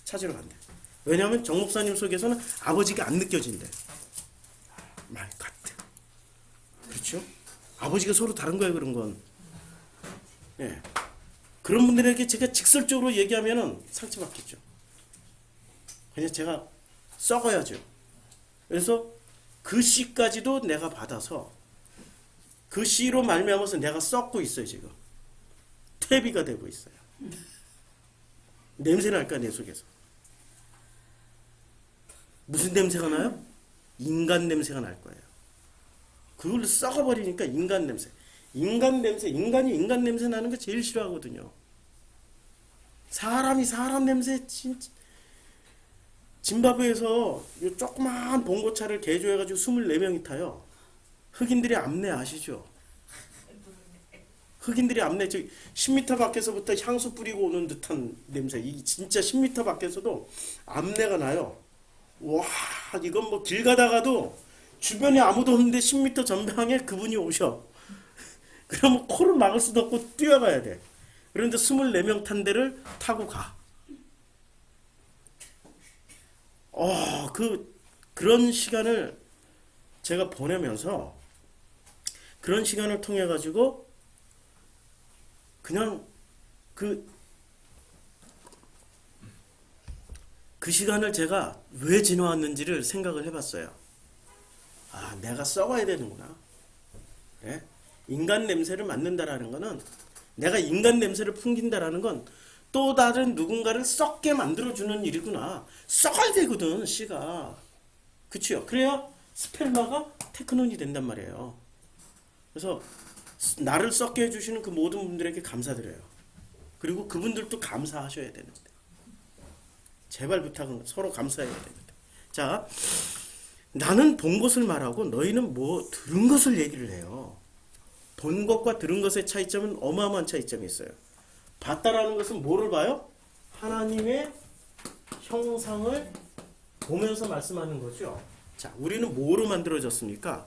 찾으러 간대. 왜냐하면 정 목사님 속에서는 아버지가 안 느껴진대. 마이 갓. 그렇죠? 아버지가 서로 다른 거예요, 그런 건. 예. 그런 분들에게 제가 직설적으로 얘기하면은 상처받겠죠. 그냥 제가 썩어야죠. 그래서 그 씨까지도 내가 받아서 그 씨로 말미암아서 내가 썩고 있어요, 지금. 퇴비가 되고 있어요. 냄새 날까, 내 속에서. 무슨 냄새가 나요? 인간 냄새가 날 거예요. 그걸 썩어버리니까 인간 냄새. 인간이 인간 냄새 나는 거 제일 싫어하거든요. 사람이 사람 냄새 진짜. 짐바브웨에서 조그만 봉고차를 개조해가지고 24명이 타요. 흑인들이 암내 아시죠? 흑인들이 암내, 10m 밖에서부터 향수 뿌리고 오는 듯한 냄새. 이 진짜 10m 밖에서도 암내가 나요. 와, 이건 뭐 길 가다가도 주변에 아무도 없는데 10m 전방에 그분이 오셔. 그러면 코를 막을 수도 없고 뛰어가야 돼. 그런데 24명 탄 데를 타고 가. 그런 시간을 제가 보내면서 그런 시간을 통해 가지고 그냥 그 시간을 제가 왜 지나왔는지를 생각을 해봤어요. 아, 내가 썩어야 되는구나. 그래? 인간 냄새를 맡는다라는 거는 내가 인간 냄새를 풍긴다라는 건 또 다른 누군가를 썩게 만들어주는 일이구나. 썩어야 되거든, 씨가. 그치요? 그래야 스펠마가 테크논이 된단 말이에요. 그래서 나를 썩게 해주시는 그 모든 분들에게 감사드려요. 그리고 그분들도 감사하셔야 되는데. 제발 부탁은 서로 감사해야 되는데. 자, 나는 본 것을 말하고 너희는 뭐 들은 것을 얘기를 해요. 본 것과 들은 것의 차이점은 어마어마한 차이점이 있어요. 봤다라는 것은 뭐를 봐요? 하나님의 형상을 보면서 말씀하는 거죠. 자, 우리는 뭐로 만들어졌습니까?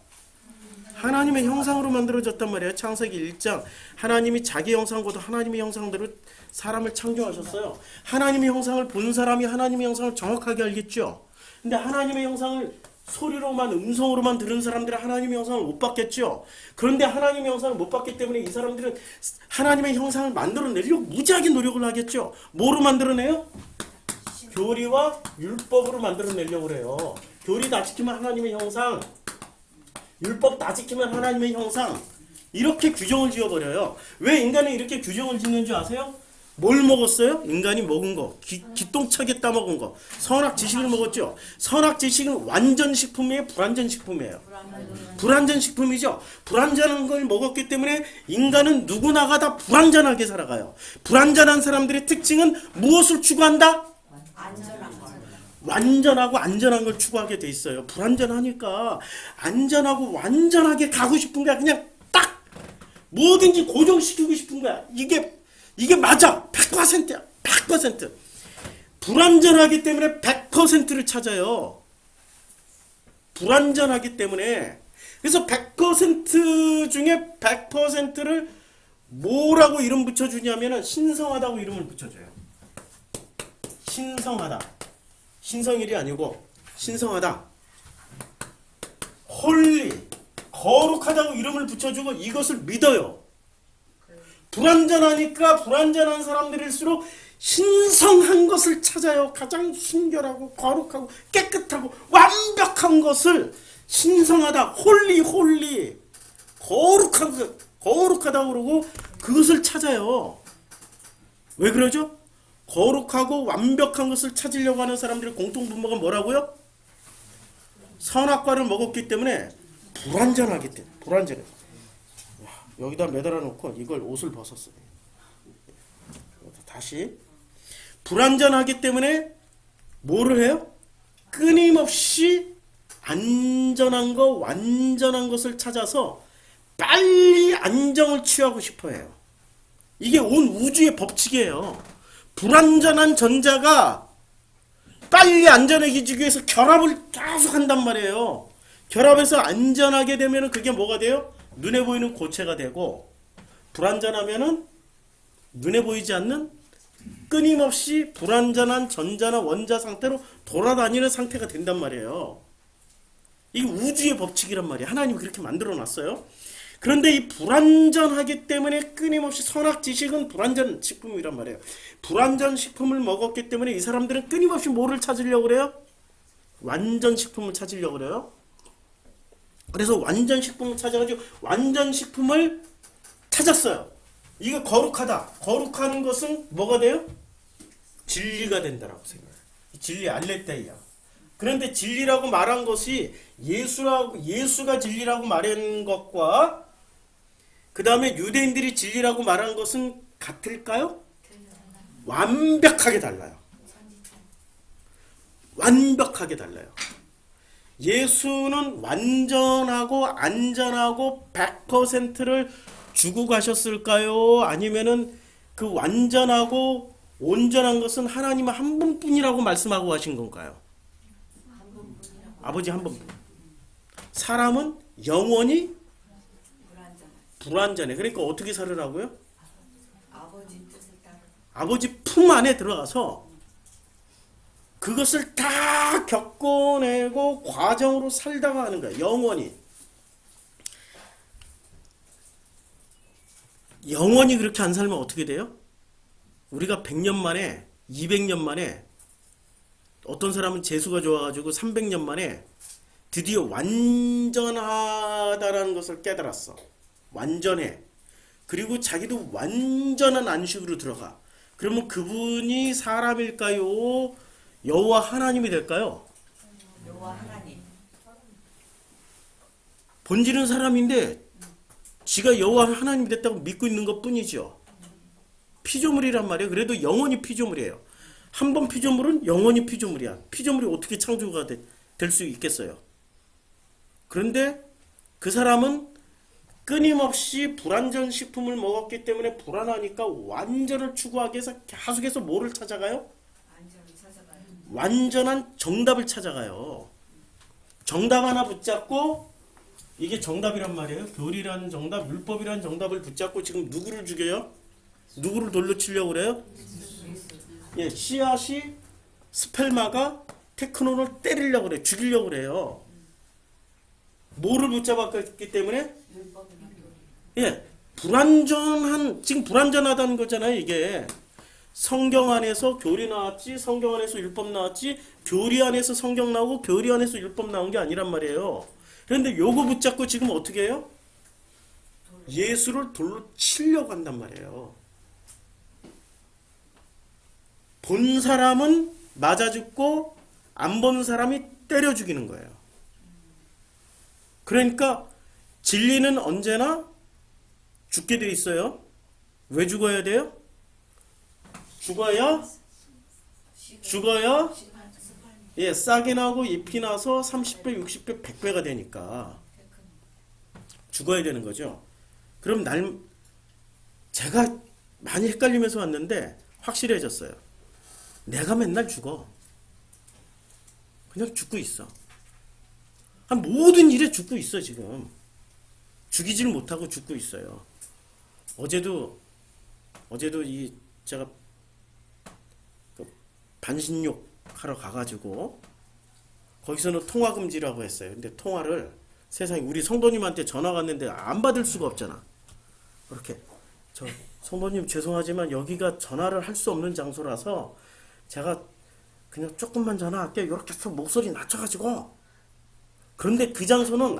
하나님의 형상으로 만들어졌단 말이에요. 창세기 1장 하나님이 자기 형상보다 하나님의 형상대로 사람을 창조하셨어요. 하나님의 형상을 본 사람이 하나님의 형상을 정확하게 알겠죠. 근데 하나님의 형상을 소리로만 음성으로만 들은 사람들은 하나님의 형상을 못 봤겠죠. 그런데 하나님의 형상을 못 봤기 때문에 이 사람들은 하나님의 형상을 만들어내려고 무지하게 노력을 하겠죠. 뭐로 만들어내요? 교리와 율법으로 만들어내려고 그래요. 교리 다 지키면 하나님의 형상, 율법 다 지키면 하나님의 형상, 이렇게 규정을 지어버려요. 왜 인간이 이렇게 규정을 짓는 줄 아세요? 뭘 먹었어요? 인간이 먹은 거, 기똥차게 따먹은 거, 선악 지식을 먹었죠. 선악 지식은 완전 식품이에요, 불완전 식품이에요? 불완전 식품이죠. 불완전한 걸 먹었기 때문에 인간은 누구나가 다 불완전하게 살아가요. 불완전한 사람들의 특징은 무엇을 추구한다? 완전하고 안전한 걸 추구하게 돼 있어요. 불완전하니까 안전하고 완전하게 가고 싶은 거야. 그냥 딱 뭐든지 고정시키고 싶은 거야. 이게 맞아. 100%야. 100%. 불완전하기 때문에 100%를 찾아요. 불완전하기 때문에. 그래서 100% 중에 100%를 뭐라고 이름 붙여주냐면은 신성하다고 이름을 붙여줘요. 신성하다. 신성일이 아니고 신성하다. 홀리, 거룩하다고 이름을 붙여주고 이것을 믿어요. 불완전하니까 불완전한 사람들일수록 신성한 것을 찾아요. 가장 순결하고 거룩하고 깨끗하고 완벽한 것을 신성하다, 홀리, 거룩하다고 그러고 그것을 찾아요. 왜 그러죠? 거룩하고 완벽한 것을 찾으려고 하는 사람들의 공통분모가 뭐라고요? 선악과를 먹었기 때문에 불완전하기 때문에. 불완전해. 여기다 매달아 놓고 이걸 옷을 벗었어요. 다시. 불완전하기 때문에 뭐를 해요? 끊임없이 안전한 거, 완전한 것을 찾아서 빨리 안정을 취하고 싶어 해요. 이게 온 우주의 법칙이에요. 불완전한 전자가 빨리 안전해지기 위해서 결합을 계속 한단 말이에요. 결합해서 안전하게 되면 그게 뭐가 돼요? 눈에 보이는 고체가 되고, 불완전하면은 눈에 보이지 않는 끊임없이 불완전한 전자나 원자 상태로 돌아다니는 상태가 된단 말이에요. 이게 우주의 법칙이란 말이에요. 하나님이 그렇게 만들어 놨어요. 그런데 이 불완전하기 때문에 끊임없이 선악 지식은 불완전 식품이란 말이에요. 불완전 식품을 먹었기 때문에 이 사람들은 끊임없이 뭐를 찾으려고 그래요? 완전 식품을 찾으려고 그래요. 그래서 완전 식품을 찾아가지고 완전 식품을 찾았어요. 이게 거룩하다. 거룩한 것은 뭐가 돼요? 진리가 된다라고 생각해요. 진리 알레테이야. 그런데 진리라고 말한 것이 예수가 진리라고 말한 것과 그 다음에 유대인들이 진리라고 말한 것은 같을까요? 완벽하게 달라요. 완벽하게 달라요. 예수는 완전하고 안전하고 100%를 주고 가셨을까요? 아니면은 그 완전하고 온전한 것은 하나님 한 분뿐이라고 말씀하고 가신 건가요? 아버지 한 분뿐. 사람은 영원히 불완전해. 그러니까 어떻게 살으라고요? 아버지 품 안에 들어가서 그것을 다 겪어내고 과정으로 살다가 하는 거야. 영원히. 영원히 그렇게 안 살면 어떻게 돼요? 우리가 100년 만에 200년 만에 어떤 사람은 재수가 좋아가지고 300년 만에 드디어 완전하다라는 것을 깨달았어. 완전해. 그리고 자기도 완전한 안식으로 들어가. 그러면 그분이 사람일까요? 여호와 하나님이 될까요? 여호와 하나님. 본질은 사람인데 지가 여호와 하나님이 됐다고 믿고 있는 것 뿐이죠. 피조물이란 말이에요. 그래도 영원히 피조물이에요. 한 번 피조물은 영원히 피조물이야. 피조물이 어떻게 창조가 될 수 있겠어요? 그런데 그 사람은 끊임없이 불완전 식품을 먹었기 때문에 불안하니까 완전을 추구하기 위해서 계속해서 뭐를 찾아가요? 완전한 정답을 찾아가요. 정답 하나 붙잡고 이게 정답이란 말이에요. 교리라는 정답, 율법이라는 정답을 붙잡고 지금 누구를 죽여요? 누구를 돌로 치려고 그래요? 예, 씨앗이 스펠마가 테크노를 때리려고 그래, 죽이려고 그래요. 뭐를 붙잡았기 때문에? 예, 지금 불완전하다는 거잖아요, 이게. 성경 안에서 교리 나왔지, 성경 안에서 율법 나왔지, 교리 안에서 성경 나오고, 교리 안에서 율법 나온 게 아니란 말이에요. 그런데 요거 붙잡고 지금 어떻게 해요? 예수를 돌로 치려고 한단 말이에요. 본 사람은 맞아 죽고, 안 본 사람이 때려 죽이는 거예요. 그러니까, 진리는 언제나 죽게 돼 있어요. 왜 죽어야 돼요? 죽어야 예, 싹이 나고 잎이 나서 30배, 60배, 100배가 되니까 죽어야 되는 거죠. 그럼 제가 많이 헷갈리면서 왔는데 확실해졌어요. 내가 맨날 죽어. 그냥 죽고 있어. 모든 일에 죽고 있어, 지금. 죽이지를 못하고 죽고 있어요. 어제도 제가 반신욕 하러 가가지고 거기서는 통화 금지라고 했어요. 근데 통화를 세상에 우리 성도님한테 전화 갔는데 안 받을 수가 없잖아. 그렇게 성도님 죄송하지만 여기가 전화를 할 수 없는 장소라서 제가 그냥 조금만 전화할게요. 이렇게 해서 목소리 낮춰가지고. 그런데 그 장소는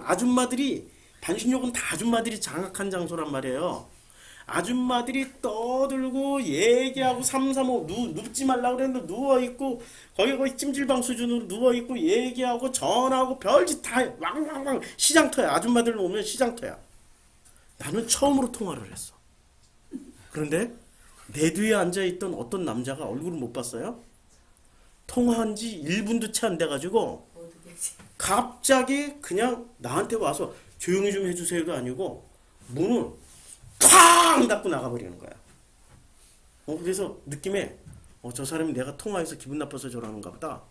반신욕은 다 아줌마들이 장악한 장소란 말이에요. 아줌마들이 떠들고 얘기하고 삼삼오오 눕지 말라고 그랬는데 누워있고 거의 찜질방 수준으로 누워있고 얘기하고 전화하고 별짓 다 왕왕왕 시장터야. 아줌마들 오면 시장터야. 나는 처음으로 통화를 했어. 그런데 내 뒤에 앉아있던 어떤 남자가 얼굴을 못 봤어요. 통화한 지 1분도 채 안 돼가지고 갑자기 그냥 나한테 와서 조용히 좀 해주세요도 아니고 문을 쾅 닫고 나가버리는 거야. 그래서 느낌에 저 사람이 내가 통화해서 기분 나빠서 저러는가 보다.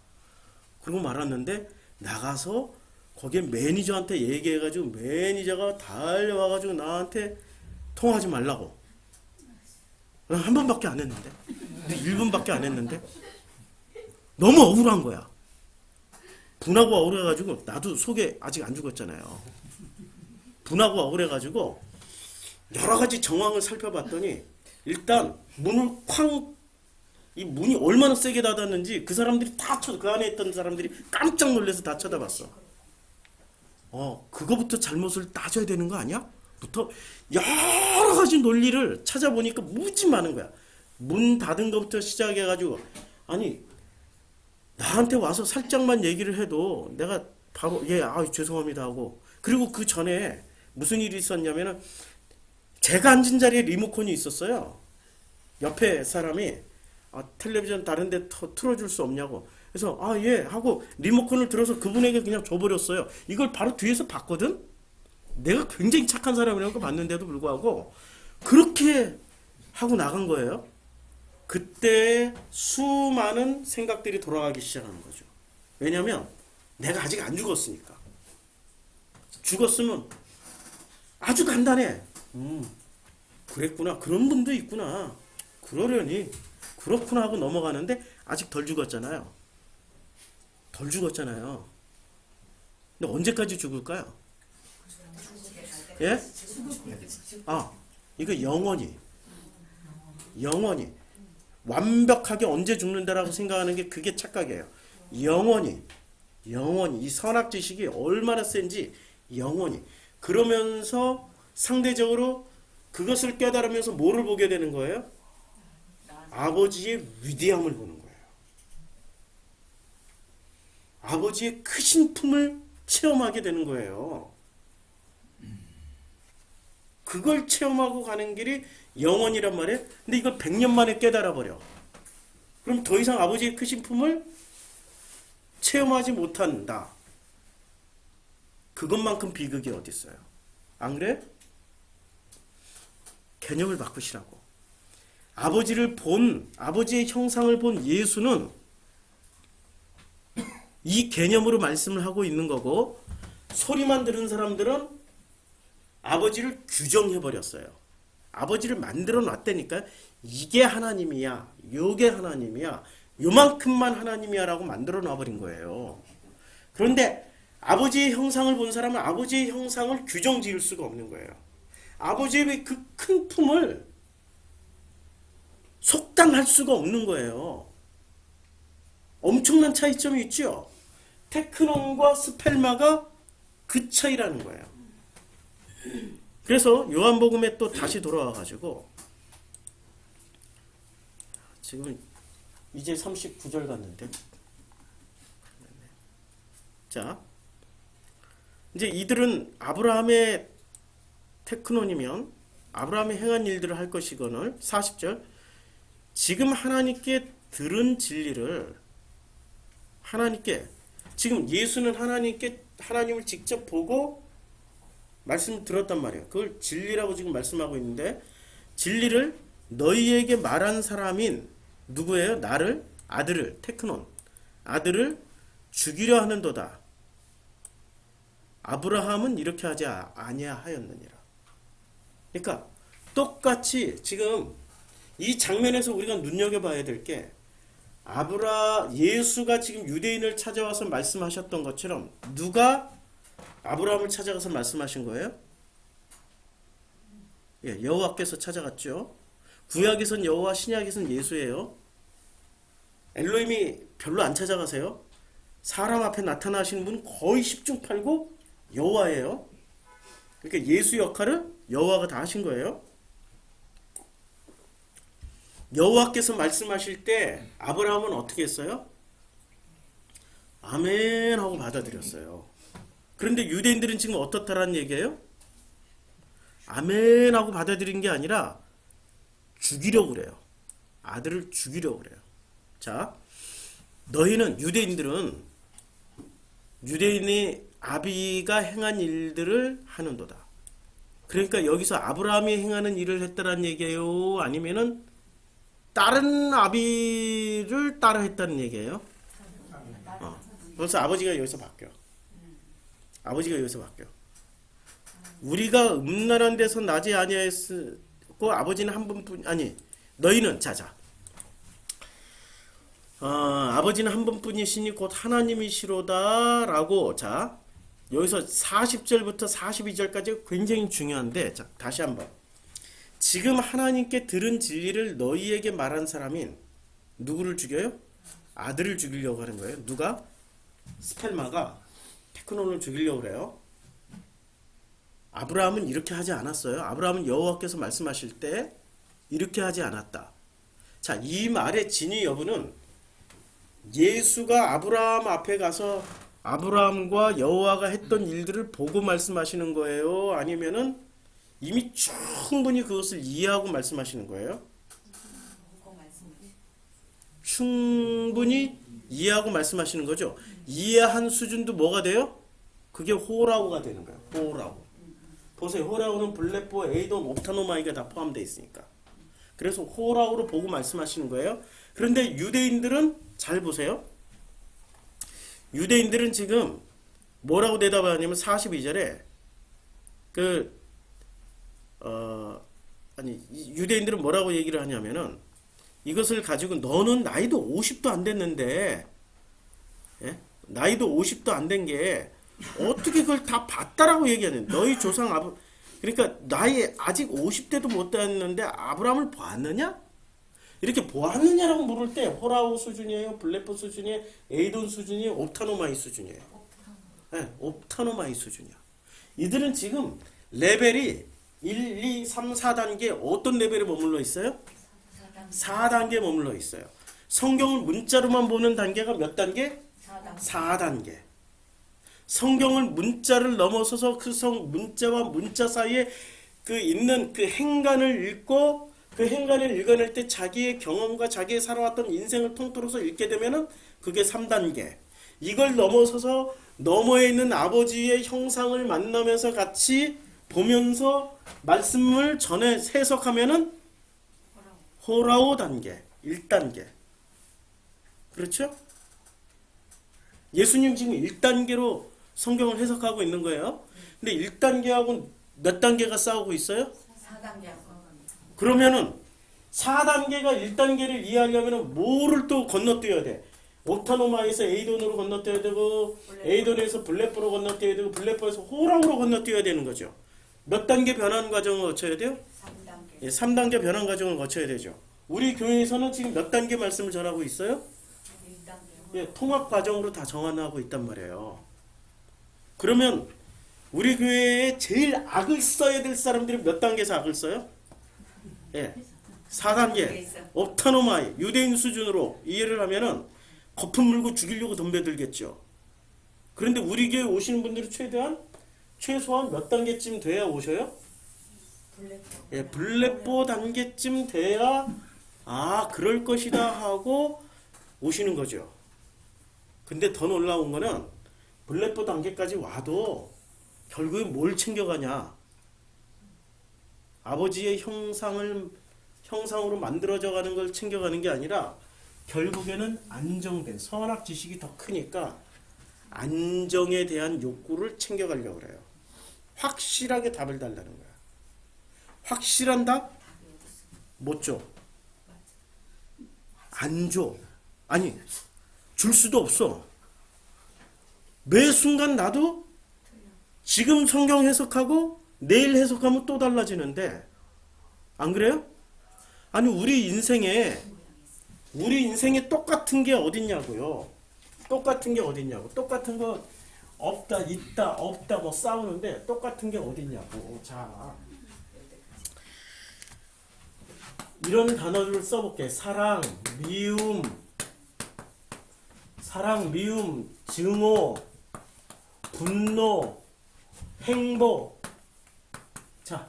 그러고 말았는데 나가서 거기에 매니저한테 얘기해가지고 매니저가 달려와가지고 나한테 통화하지 말라고. 한 번밖에 안 했는데 1분밖에 안 했는데 너무 억울한 거야. 분하고 억울해가지고 나도 속에 아직 안 죽었잖아요. 분하고 억울해가지고 여러 가지 정황을 살펴봤더니 일단 이 문이 얼마나 세게 닫았는지 그 사람들이 그 안에 있던 사람들이 깜짝 놀라서 다 쳐다봤어. 그거부터 잘못을 따져야 되는 거 아니야? 부터 여러 가지 논리를 찾아보니까 무지 많은 거야. 문 닫은 것부터 시작해가지고 아니 나한테 와서 살짝만 얘기를 해도 내가 바로 죄송합니다 하고 그리고 그 전에 무슨 일이 있었냐면은 제가 앉은 자리에 리모컨이 있었어요. 옆에 사람이 텔레비전 다른 데 틀어줄 수 없냐고. 그래서 예 하고 리모컨을 들어서 그분에게 그냥 줘버렸어요. 이걸 바로 뒤에서 봤거든. 내가 굉장히 착한 사람이라고 봤는데도 불구하고 그렇게 하고 나간 거예요. 그때 수많은 생각들이 돌아가기 시작하는 거죠. 왜냐하면 내가 아직 안 죽었으니까. 죽었으면 아주 간단해. 그랬구나. 그런 분도 있구나. 그러려니 그렇구나 하고 넘어가는데 아직 덜 죽었잖아요. 근데 언제까지 죽을까요? 예? 이거 영원히 완벽하게 언제 죽는다라고 생각하는 게 그게 착각이에요. 영원히 이 선악 지식이 얼마나 센지 영원히. 그러면서 상대적으로 그것을 깨달으면서 뭐를 보게 되는 거예요? 아버지의 위대함을 보는 거예요. 아버지의 크신 품을 체험하게 되는 거예요. 그걸 체험하고 가는 길이 영원이란 말이에요. 근데 이걸 100년 만에 깨달아 버려. 그럼 더 이상 아버지의 크신 품을 체험하지 못한다. 그것만큼 비극이 어디 있어요? 안 그래? 개념을 바꾸시라고. 아버지의 형상을 본 예수는 이 개념으로 말씀을 하고 있는 거고, 소리만 들은 사람들은 아버지를 규정해 버렸어요. 아버지를 만들어 놨다니까. 이게 하나님이야, 요게 하나님이야, 요만큼만 하나님이야라고 만들어 놔버린 거예요. 그런데 아버지의 형상을 본 사람은 아버지의 형상을 규정 지을 수가 없는 거예요. 아버지의 그 큰 품을 속당할 수가 없는 거예요. 엄청난 차이점이 있죠. 테크논과 스펠마가 그 차이라는 거예요. 그래서 요한복음에 또 다시 돌아와 가지고 지금 이제 39절 갔는데, 자 이제 이들은 아브라함의 테크논이면 아브라함이 행한 일들을 할 것이거늘 40절 지금 하나님께 들은 진리를 하나님께 지금 예수는 하나님을 직접 보고 말씀 들었단 말이에요. 그걸 진리라고 지금 말씀하고 있는데 진리를 너희에게 말한 사람인 누구예요? 나를 아들을 테크논 아들을 죽이려 하는도다. 아브라함은 이렇게 하지 아니하였느니라. 그러니까 똑같이 지금 이 장면에서 우리가 눈여겨봐야 될 게 예수가 지금 유대인을 찾아와서 말씀하셨던 것처럼 누가 아브라함을 찾아가서 말씀하신 거예요? 예, 여호와께서 찾아갔죠. 구약에선 여호와, 신약에선 예수예요. 엘로힘이 별로 안 찾아가세요. 사람 앞에 나타나시는 분 거의 10중 8구 여호와예요. 그러니까 예수 역할을 여호와가 다 하신 거예요. 여호와께서 말씀하실 때 아브라함은 어떻게 했어요? 아멘 하고 받아들였어요. 그런데 유대인들은 지금 어떻다라는 얘기예요? 아멘 하고 받아들인 게 아니라 죽이려고 그래요. 아들을 죽이려고 그래요. 자, 유대인의 아비가 행한 일들을 하는도다. 그러니까 여기서 아브라함이 행하는 일을 했다는 얘기예요? 아니면은 다른 아비를 따라 했다는 얘기예요? 그래서 아버지가 여기서 바뀌어. 우리가 음란한 데서 나지 아니하였고 아버지는 한 분뿐 아니 너희는 아버지는 한 분뿐이시니 곧 하나님이시로다라고. 자 여기서 40절부터 42절까지 굉장히 중요한데, 자 다시 한번 지금 하나님께 들은 진리를 너희에게 말한 사람인 누구를 죽여요? 아들을 죽이려고 하는 거예요. 누가? 스펠마가 테크논을 죽이려고 그래요. 아브라함은 이렇게 하지 않았어요. 아브라함은 여호와께서 말씀하실 때 이렇게 하지 않았다. 자, 이 말의 진위 여부는 예수가 아브라함 앞에 가서 아브라함과 여호와가 했던 일들을 보고 말씀하시는 거예요? 아니면은 이미 충분히 그것을 이해하고 말씀하시는 거예요? 충분히 이해하고 말씀하시는 거죠. 이해한 수준도 뭐가 돼요? 그게 호라우가 되는 거예요. 호라우. 보세요. 호라우는 블레포, 에이돔, 옵타노마이가 다 포함되어 있으니까. 그래서 호라우로 보고 말씀하시는 거예요. 그런데 유대인들은 잘 보세요. 유대인들은 지금 뭐라고 대답하냐면 42절에 유대인들은 뭐라고 얘기를 하냐면은 이것을 가지고 너는 나이도 50도 안 됐는데, 예? 나이도 50도 안 된 게 어떻게 그걸 다 봤다라고 얘기하는 너희 조상 그러니까 나이 아직 50대도 못 됐는데 아브라함을 보았느냐? 이렇게 보았느냐라고 물을 때 호라우 수준이에요, 블레포 수준이에요, 에이돈 수준이에요, 옵타노마이 수준이에요. 네, 옵타노마이 수준이야. 이들은 지금 레벨이 1, 2, 3, 4단계 어떤 레벨에 머물러 있어요? 4단계에 머물러 있어요. 성경을 문자로만 보는 단계가 몇 단계? 4단계. 성경을 문자를 넘어서서 그 문자와 문자 사이에 있는 그 행간을 읽고 그 행간을 읽어낼 때 자기의 경험과 자기의 살아왔던 인생을 통틀어서 읽게 되면은 그게 3단계. 이걸 넘어서서 너머에 있는 아버지의 형상을 만나면서 같이 보면서 말씀을 전해 해석하면은 호라오 단계, 1단계. 그렇죠? 예수님 지금 1단계로 성경을 해석하고 있는 거예요. 근데 1단계하고 몇 단계가 싸우고 있어요? 4단계. 그러면은 4단계가 1단계를 이해하려면 뭐를 또 건너뛰어야 돼? 오타노마에서 에이돈으로 건너뛰어야 되고 에이돈에서 블레포로 건너뛰어야 되고 블레포에서 호랑으로 건너뛰어야 되는 거죠. 몇 단계 변환 과정을 거쳐야 돼요? 3단계. 예, 3단계 변환 과정을 거쳐야 되죠. 우리 교회에서는 지금 몇 단계 말씀을 전하고 있어요? 1단계. 예, 통합 과정으로 다 정하고 있단 말이에요. 그러면 우리 교회에 제일 악을 써야 될 사람들이 몇 단계에서 악을 써요? 예, 4단계. 옵타노마이, 유대인 수준으로 이해를 하면은 거품 물고 죽이려고 덤벼들겠죠. 그런데 우리 교회 오시는 분들이 최소한 몇 단계쯤 돼야 오셔요? 예, 블레포 단계쯤 돼야 그럴 것이다 하고 오시는 거죠. 근데 더 놀라운 거는 블레포 단계까지 와도 결국에 뭘 챙겨가냐? 아버지의 형상으로 만들어져 가는 걸 챙겨가는 게 아니라 결국에는 안정된 선악 지식이 더 크니까 안정에 대한 욕구를 챙겨가려고 그래요. 확실하게 답을 달라는 거야. 확실한 답? 못 줘. 안 줘. 아니, 줄 수도 없어. 매 순간 나도 지금 성경 해석하고 내일 해석하면 또 달라지는데 안 그래요? 아니 우리 인생에 똑같은 게 어딨냐고요. 똑같은 게 어딨냐고. 똑같은 거 없다 있다 없다 뭐 싸우는데 똑같은 게 어딨냐고. 자, 이런 단어를 써볼게. 사랑, 미움, 증오, 분노, 행복. 자,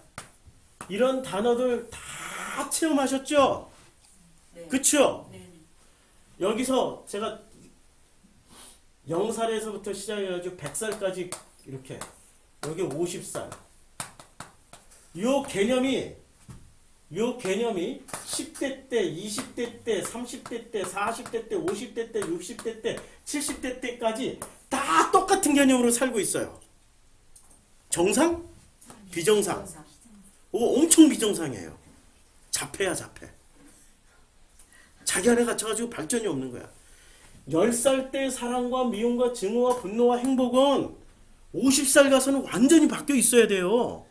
이런 단어들 다 체험하셨죠? 네. 그쵸? 네. 여기서 제가 0살에서부터 시작해가지고 100살까지 이렇게 여기 50살 요 개념이 10대 때, 20대 때, 30대 때, 40대 때, 50대 때, 60대 때, 70대 때까지 다 똑같은 개념으로 살고 있어요. 정상? 비정상. 엄청 비정상이에요. 자폐야 자폐. 자기 안에 갇혀가지고 발전이 없는 거야. 10살 때 사랑과 미움과 증오와 분노와 행복은 50살 가서는 완전히 바뀌어 있어야 돼요.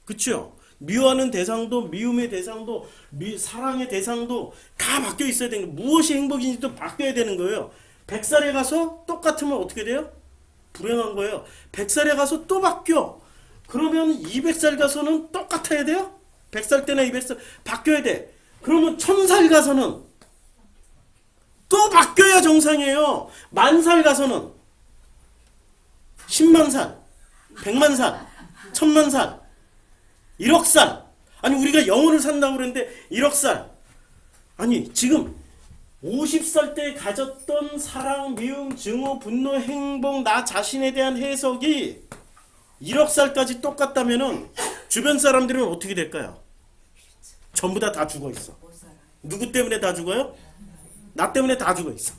그쵸? 미워하는 대상도 미움의 대상도 사랑의 대상도 다 바뀌어 있어야 되는 거예요. 무엇이 행복인지도 바뀌어야 되는 거예요. 100살에 가서 똑같으면 어떻게 돼요? 불행한 거예요. 100살에 가서 또 바뀌어. 그러면 200살 가서는 똑같아야 돼요? 100살 때나 200살 바뀌어야 돼. 그러면 1000살 가서는 또 바뀌어야 정상이에요. 10,000살 가서는 10만 살, 100만 살, 1000만 살, 1억 살. 아니 우리가 영혼을 산다고 그랬는데 1억 살. 아니 지금 50살 때 가졌던 사랑, 미움, 증오, 분노, 행복, 나 자신에 대한 해석이 1억 살까지 똑같다면은 주변 사람들은 어떻게 될까요? 전부 다 죽어 있어. 못 살아요. 누구 때문에 다 죽어요? 나 때문에 다 죽어 있어.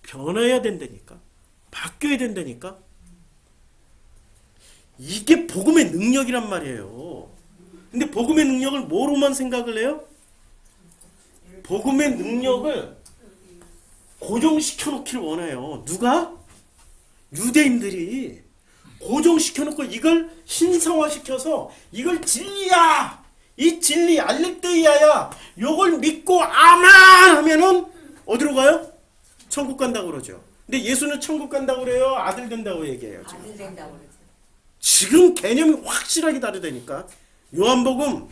변해야 된다니까. 바뀌어야 된다니까. 이게 복음의 능력이란 말이에요. 근데 복음의 능력을 뭐로만 생각을 해요? 복음의 능력을 고정시켜 놓기를 원해요. 누가? 유대인들이 고정시켜 놓고 이걸 신성화시켜서 이걸 진리야! 이 진리 알렉데이아야! 요걸 믿고 아멘! 하면은 어디로 가요? 천국 간다고 그러죠. 근데 예수는 천국 간다고 그래요? 아들 된다고 얘기해요. 지금. 아들 된다고 그러죠. 지금 개념이 확실하게 다르다니까. 요한복음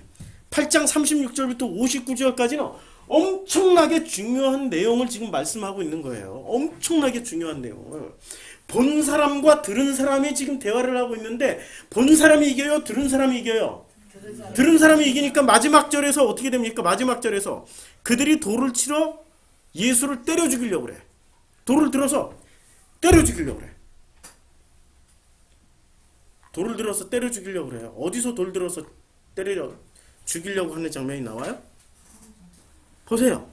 8장 36절부터 59절까지는 엄청나게 중요한 내용을 지금 말씀하고 있는 거예요. 엄청나게 중요한 내용을. 본 사람과 들은 사람이 지금 대화를 하고 있는데 본 사람이 이겨요? 들은 사람이 이겨요? 들은 사람이 이기니까 마지막 절에서 어떻게 됩니까? 마지막 절에서 그들이 돌을 치러 예수를 때려 죽이려고 그래. 돌을 들어서 때려 죽이려고 그래. 돌을 들어서 때려 죽이려고 그래요. 어디서 돌 들어서 때려 죽이려고 하는 장면이 나와요? 보세요.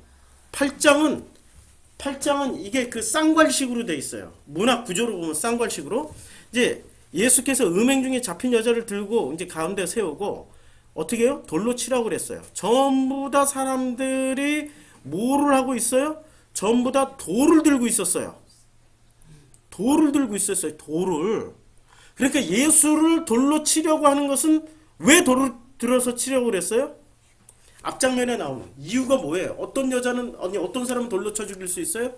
8장은 이게 그 쌍괄식으로 돼 있어요. 문학 구조로 보면 쌍괄식으로. 이제 예수께서 음행 중에 잡힌 여자를 들고 이제 가운데 세우고 어떻게 해요? 돌로 치라고 그랬어요. 전부 다 사람들이 뭐를 하고 있어요? 전부 다 돌을 들고 있었어요. 돌을 들고 있었어요. 돌을. 그러니까 예수를 돌로 치려고 하는 것은 왜 돌을 들어서 치려고 그랬어요? 앞장면에 나오는 이유가 뭐예요? 어떤 여자는 어떤 사람은 돌로 쳐 죽일 수 있어요?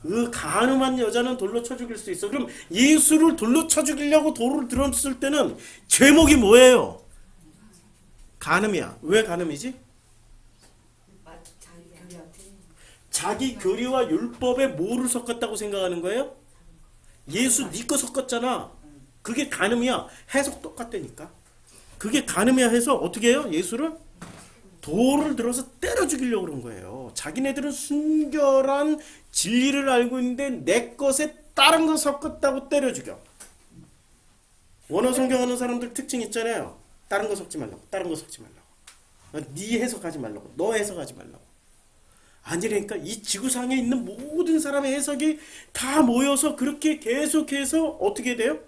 그 가늠한 여자는 돌로 쳐 죽일 수 있어. 그럼 예수를 돌로 쳐 죽이려고 돌을 들었을 때는 제목이 뭐예요? 간음이야. 왜 간음이지? 자기 교리한테. 자기 교리와 율법에 뭐를 섞었다고 생각하는 거예요? 예수 네 거 섞었잖아. 그게 간음이야. 해석 똑같다니까. 그게 간음이야 해서 어떻게 해요? 예수를 돌을 들어서 때려 죽이려고 그런 거예요. 자기네들은 순결한 진리를 알고 있는데 내 것에 다른 거 섞었다고 때려 죽여. 원어 성경하는 사람들 특징 있잖아요. 다른 거 섞지 말라고. 다른 거 섞지 말라고. 네 해석하지 말라고. 너 해석하지 말라고. 아니라니까 이 지구상에 있는 모든 사람의 해석이 다 모여서 그렇게 계속해서 어떻게 돼요?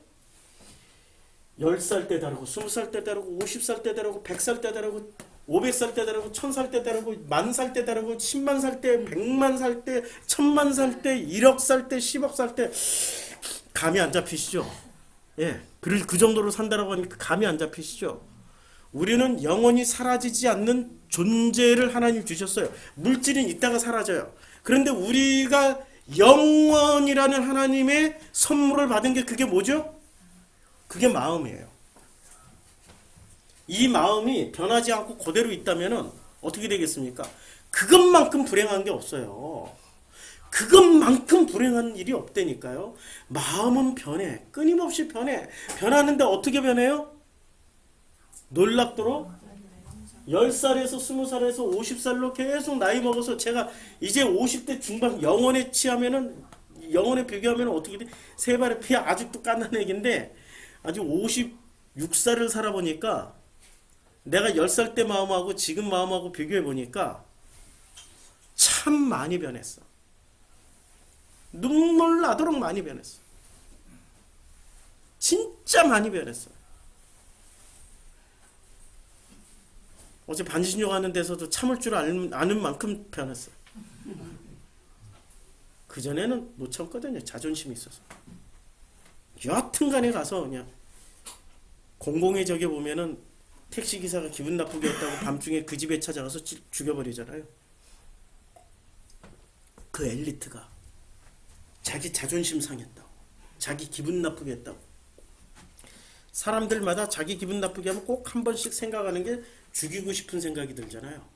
10살 때 다르고 20살 때 다르고 50살 때 다르고 100살 때 다르고 500살 때 다르고 1000살 때 다르고 10,000살 때 다르고 10만 살 때 100만 살 때 1000만 살 때 1억 살 때 10억 살 때 감이 안 잡히시죠? 예, 그 정도로 산다라고 하니까 감이 안 잡히시죠? 우리는 영원히 사라지지 않는 존재를 하나님 주셨어요. 물질은 있다가 사라져요. 그런데 우리가 영원이라는 하나님의 선물을 받은 게 그게 뭐죠? 그게 마음이에요. 이 마음이 변하지 않고 그대로 있다면 어떻게 되겠습니까? 그것만큼 불행한 게 없어요. 그것만큼 불행한 일이 없다니까요. 마음은 변해. 끊임없이 변해. 변하는데 어떻게 변해요? 놀랍도록 10살에서 20살에서 50살로 계속 나이 먹어서 제가 이제 50대 중반 영혼에 취하면은 영혼에 비교하면 어떻게 돼? 세 발의 피 아직도 깐난 얘기인데 아직 56살을 살아보니까 내가 10살 때 마음하고 지금 마음하고 비교해 보니까 참 많이 변했어. 눈물 나도록 많이 변했어. 진짜 많이 변했어. 어제 반신욕 하는 데서도 참을 줄 아는 만큼 변했어. 그전에는 못 참거든요. 자존심이 있어서. 여하튼간에 가서 그냥 공공의 적에 보면은 택시기사가 기분 나쁘게 했다고 밤중에 그 집에 찾아가서 죽여버리잖아요. 그 엘리트가 자기 자존심 상했다고, 자기 기분 나쁘게 했다고. 사람들마다 자기 기분 나쁘게 하면 꼭 한 번씩 생각하는 게 죽이고 싶은 생각이 들잖아요.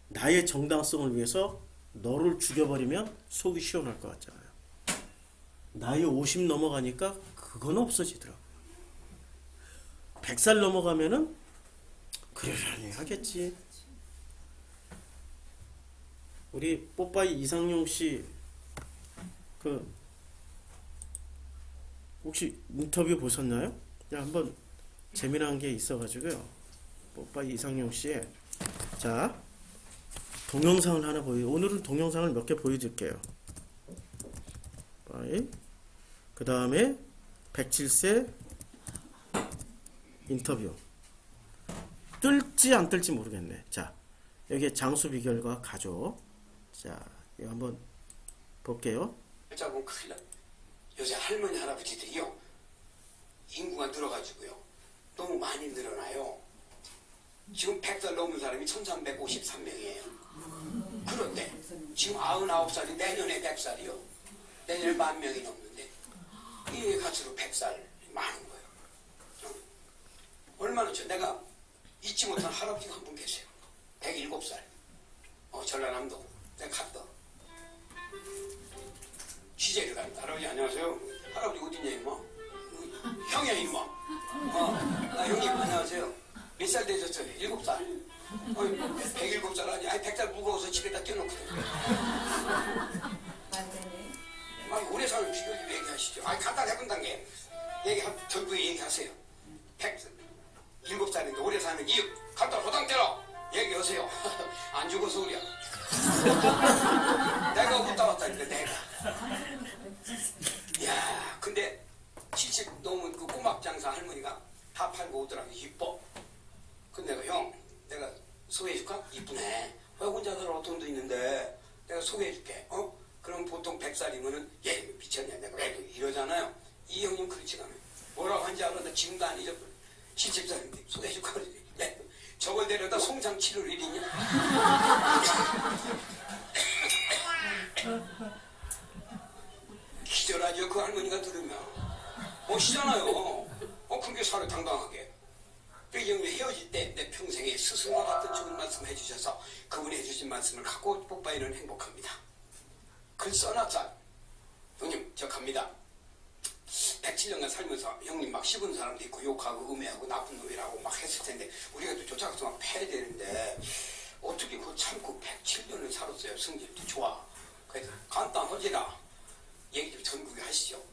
나의 정당성을 위해서 너를 죽여버리면 속이 시원할 것 같잖아요. 나이 50 넘어가니까 그건 없어지더라고요. 100살 넘어가면은 그러려니 하겠지. 우리 뽀빠이 이상용 씨 그 혹시 인터뷰 보셨나요? 한번 재미난 게 있어가지고요. 뽀빠이 이상용 씨의 자 동영상을 하나 오늘은 동영상을 몇 개 보여드릴게요. 그 다음에 107세 인터뷰 뜰지 안 뜰지 모르겠네. 자 여기에 장수 비결과 가족. 자 이거 한번 볼게요. 자고 큰일 나. 요새 할머니 할아버지들이요 인구가 늘어가지고요 너무 많이 늘어나요. 지금 100살 넘은 사람이 1353명이에요. 그런데 지금 99살이 내년에 100살이요. 내년에 10,000명이 넘는데 이 가치로 100살 많은 거예요. 얼마나 내가 잊지 못한 할아버지가 한 분 계세요. 107살. 전라남도. 내가 갔다. 취재를 갑니다. 할아버지 안녕하세요. 할아버지 어디냐 임마? 형이야 임마. 형님 안녕하세요. 몇 살 되셨어요? 7살. 107살 아니 100살 무거워서 집에다 껴놓거든요. 아니 오래 사는 비결 좀 얘기하시죠. 아니 간단히 해본다는 게 결국에 얘기하세요. 7살인데 오래 사는 이유 간단 호당대로 얘기하세요. 안 죽어서 우리야. 내가 웃다 왔다니까 내가. 야 근데 다 팔고 오더라고. 이뻐. 근데 내가 형 내가 소개해줄까? 이쁘네. 왜 혼자 살아 돈도 있는데 내가 소개해줄게. 그럼 보통 100살이면은 얘 미쳤냐 내가 왜 이러잖아요. 이 형님 그렇지가 않아요. 뭐라고 한지 알아? 나 지금도 안 잊어버려. 시집살인데 소개해줄까? 그러지. 야, 저걸 데려다 송장 치료를 일이냐? 기절하죠. 그 할머니가 들으면 멋있잖아요. 그렇게 살아 당당하게. 그 형님 헤어질 때 내 평생에 스승과 같은 좋은 말씀 해주셔서 그분이 해주신 말씀을 갖고 뽀빠이는 행복합니다. 글 써놨잖아. 형님 저 갑니다. 107년간 살면서 형님 막 씹은 사람도 있고 욕하고 음해하고 나쁜 놈이라고 막 했을 텐데 우리가 또 쫓아가서 막 패야 되는데 어떻게 그거 참고 107년을 살았어요. 승질도 좋아. 그래서 간단하지라 얘기 좀 전국에 하시죠.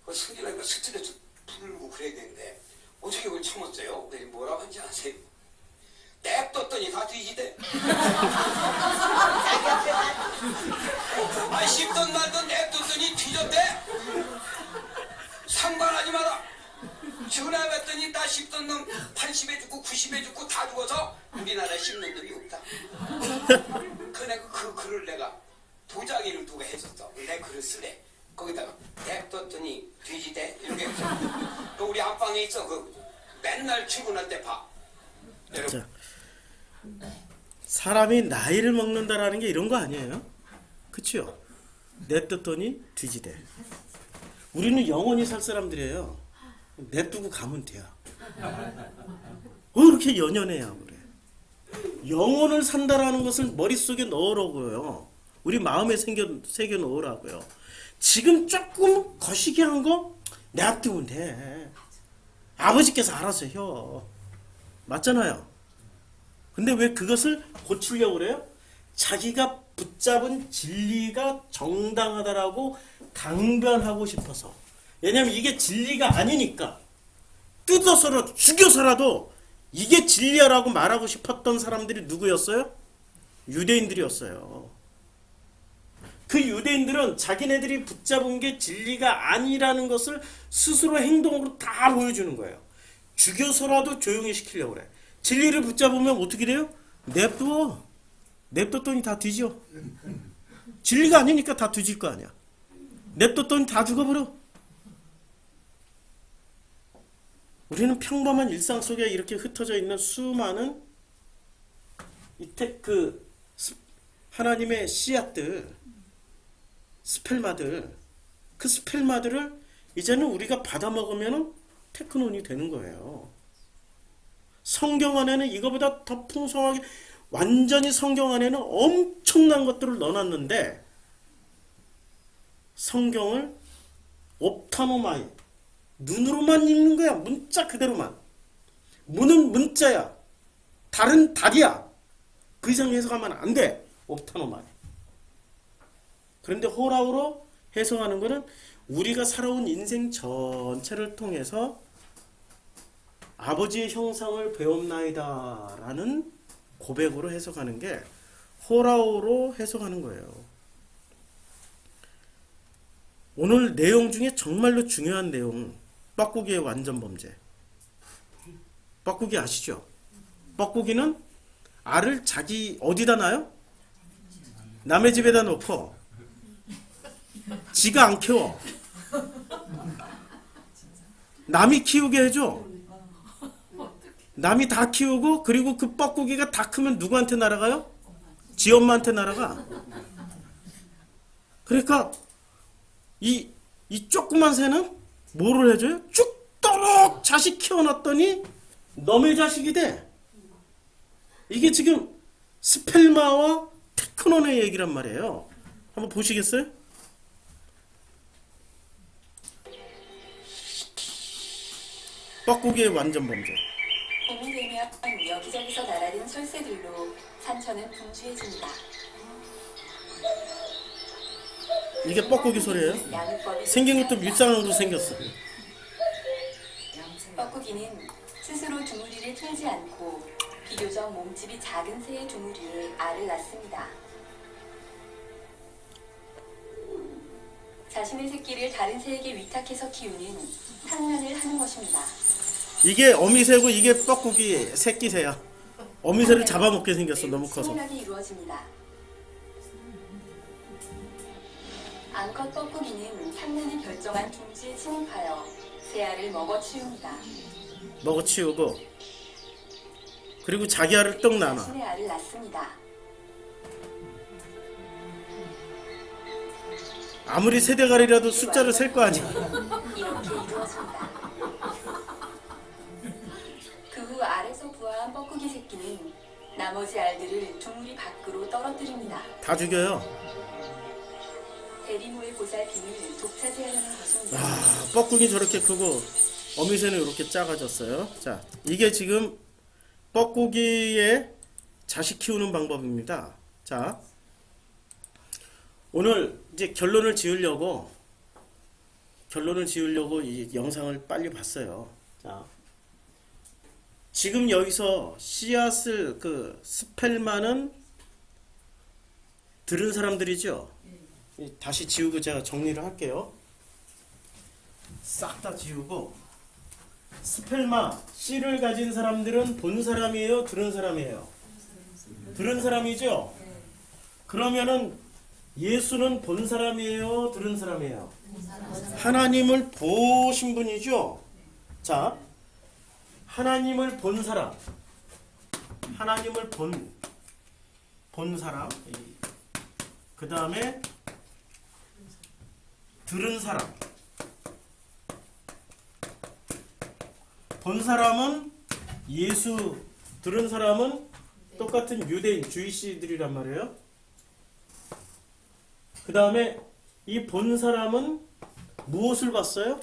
그 승질하니까 스트레스 풀고 그래야 되는데 어떻게 그걸 참았어요? 그래서 뭐라고 하는지 아세요? 냅뒀더니 다 뒤지대. 아 씹던 말던 냅뒀더니 뒤졌대. 상관하지 마라. 전화했더니 나 씹던 놈 80에 죽고 90에 죽고 다 죽어서 우리나라에 씹는 놈이 없다. 그래 그 글을 내가 도자기를 누가 해줬어. 내 글을 쓰래. 거기다가 냅뒀더니 뒤지대 이렇게 해서 또 우리 안방에 있어. 그 맨날 출근할 때 봐. 자, 사람이 나이를 먹는다라는 게 이런 거 아니에요? 그치요? 냅뒀더니 뒤지대. 우리는 영원히 살 사람들이에요. 냅두고 가면 돼요. 왜 이렇게 연연해야 그래? 영혼을 산다라는 것을 머릿속에 넣으라고요. 우리 마음에 새겨 넣으라고요. 지금 조금 거시기한 거 냅두면 돼. 아버지께서 알아서 해요. 맞잖아요. 근데 왜 그것을 고치려고 그래요? 자기가 붙잡은 진리가 정당하다라고 강변하고 싶어서. 왜냐면 이게 진리가 아니니까 뜯어서라도 죽여서라도 이게 진리야라고 말하고 싶었던 사람들이 누구였어요? 유대인들이었어요. 그 유대인들은 자기네들이 붙잡은 게 진리가 아니라는 것을 스스로 행동으로 다 보여주는 거예요. 죽여서라도 조용히 시키려고 그래. 진리를 붙잡으면 어떻게 돼요? 냅둬. 냅뒀더니 다 뒤져. 진리가 아니니까 다 뒤질 거 아니야. 냅뒀더니 다 죽어버려. 우리는 평범한 일상 속에 이렇게 흩어져 있는 수많은 하나님의 씨앗들, 스펠마들, 그 스펠마들을 이제는 우리가 받아먹으면 테크논이 되는 거예요. 성경 안에는 이거보다 더 풍성하게 완전히 성경 안에는 엄청난 것들을 넣어놨는데 성경을 옵타노마이 눈으로만 읽는 거야. 문자 그대로만. 문은 문자야. 달은 달이야. 그 이상 해석하면 안 돼. 옵타노마이. 그런데 호라우로 해석하는 거는 우리가 살아온 인생 전체를 통해서 아버지의 형상을 배웠나이다 라는 고백으로 해석하는 게 호라우로 해석하는 거예요. 오늘 내용 중에 정말로 중요한 내용, 뻐꾸기의 완전 범죄. 뻐꾸기 아시죠? 뻐꾸기는 알을 자기 어디다 놔요? 남의 집에다 놓고 지가 안 키워. 남이 키우게 해줘. 남이 다 키우고 그리고 그 뻐꾸기가 다 크면 누구한테 날아가요? 지 엄마한테 날아가. 그러니까 이 조그만 새는 뭐를 해줘요? 죽도록 자식 키워놨더니 너의 자식이 돼. 이게 지금 스펠마와 테크논의 얘기란 말이에요. 한번 보시겠어요? 뻐꾸기의 완전 범죄. 봄이 되면 여기저기서 날아든 철새들로 산천은 분주해집니다. 이게 뻐꾸기 소리예요? 생긴 것도 밀상으로 생겼어. 뻐꾸기는 스스로 두무리를 틀지 않고 비교적 몸집이 작은 새의 두무리에 알을 낳습니다. 자신의 새끼를 다른 새에게 위탁해서 키우는 상란을 하는 것입니다. 이게 어미새고 이게 뻐꾸기 새끼새야. 어미새를 잡아먹게 생겼어. 너무 커서. 치밀하게 이루어집니다. 암컷 뻐꾸기는 상난이 결정한 둥지에 침입하여 새알을 먹어치웁니다. 먹어치우고 그리고 자기 알을 떡 나눠. 자신의 알을 낳습니다. 아무리 세대가리라도 숫자를 셀 거 아니야. 이렇게 이루어집니다. 그 후 알에서 부화한 뻐꾸기 새끼는 나머지 알들을 둥우리 밖으로 떨어뜨립니다. 다 죽여요. 대리모의 보살핌을 독차지하려는 것입니다. 아, 뻐꾸기 저렇게 크고 어미새는 이렇게 작아졌어요. 자, 이게 지금 뻐꾸기의 자식 키우는 방법입니다. 자, 오늘 이제 결론을 지으려고 이 영상을 빨리 봤어요. 자, 지금 여기서 씨앗을 스펠만은 들은 사람들이죠. 다시 지우고 제가 정리를 할게요. 싹 다 지우고 스펠마 씨를 가진 사람들은 본 사람이에요, 들은 사람이에요? 들은 사람이죠. 그러면은 예수는 본 사람이에요, 들은 사람이에요? 하나님을 보신 분이죠. 자, 하나님을 본 사람, 하나님을 본 사람, 그 다음에 들은 사람. 본 사람은 예수, 들은 사람은 똑같은 유대인, 주이시들이란 말이에요. 그 다음에 이 본 사람은 무엇을 봤어요?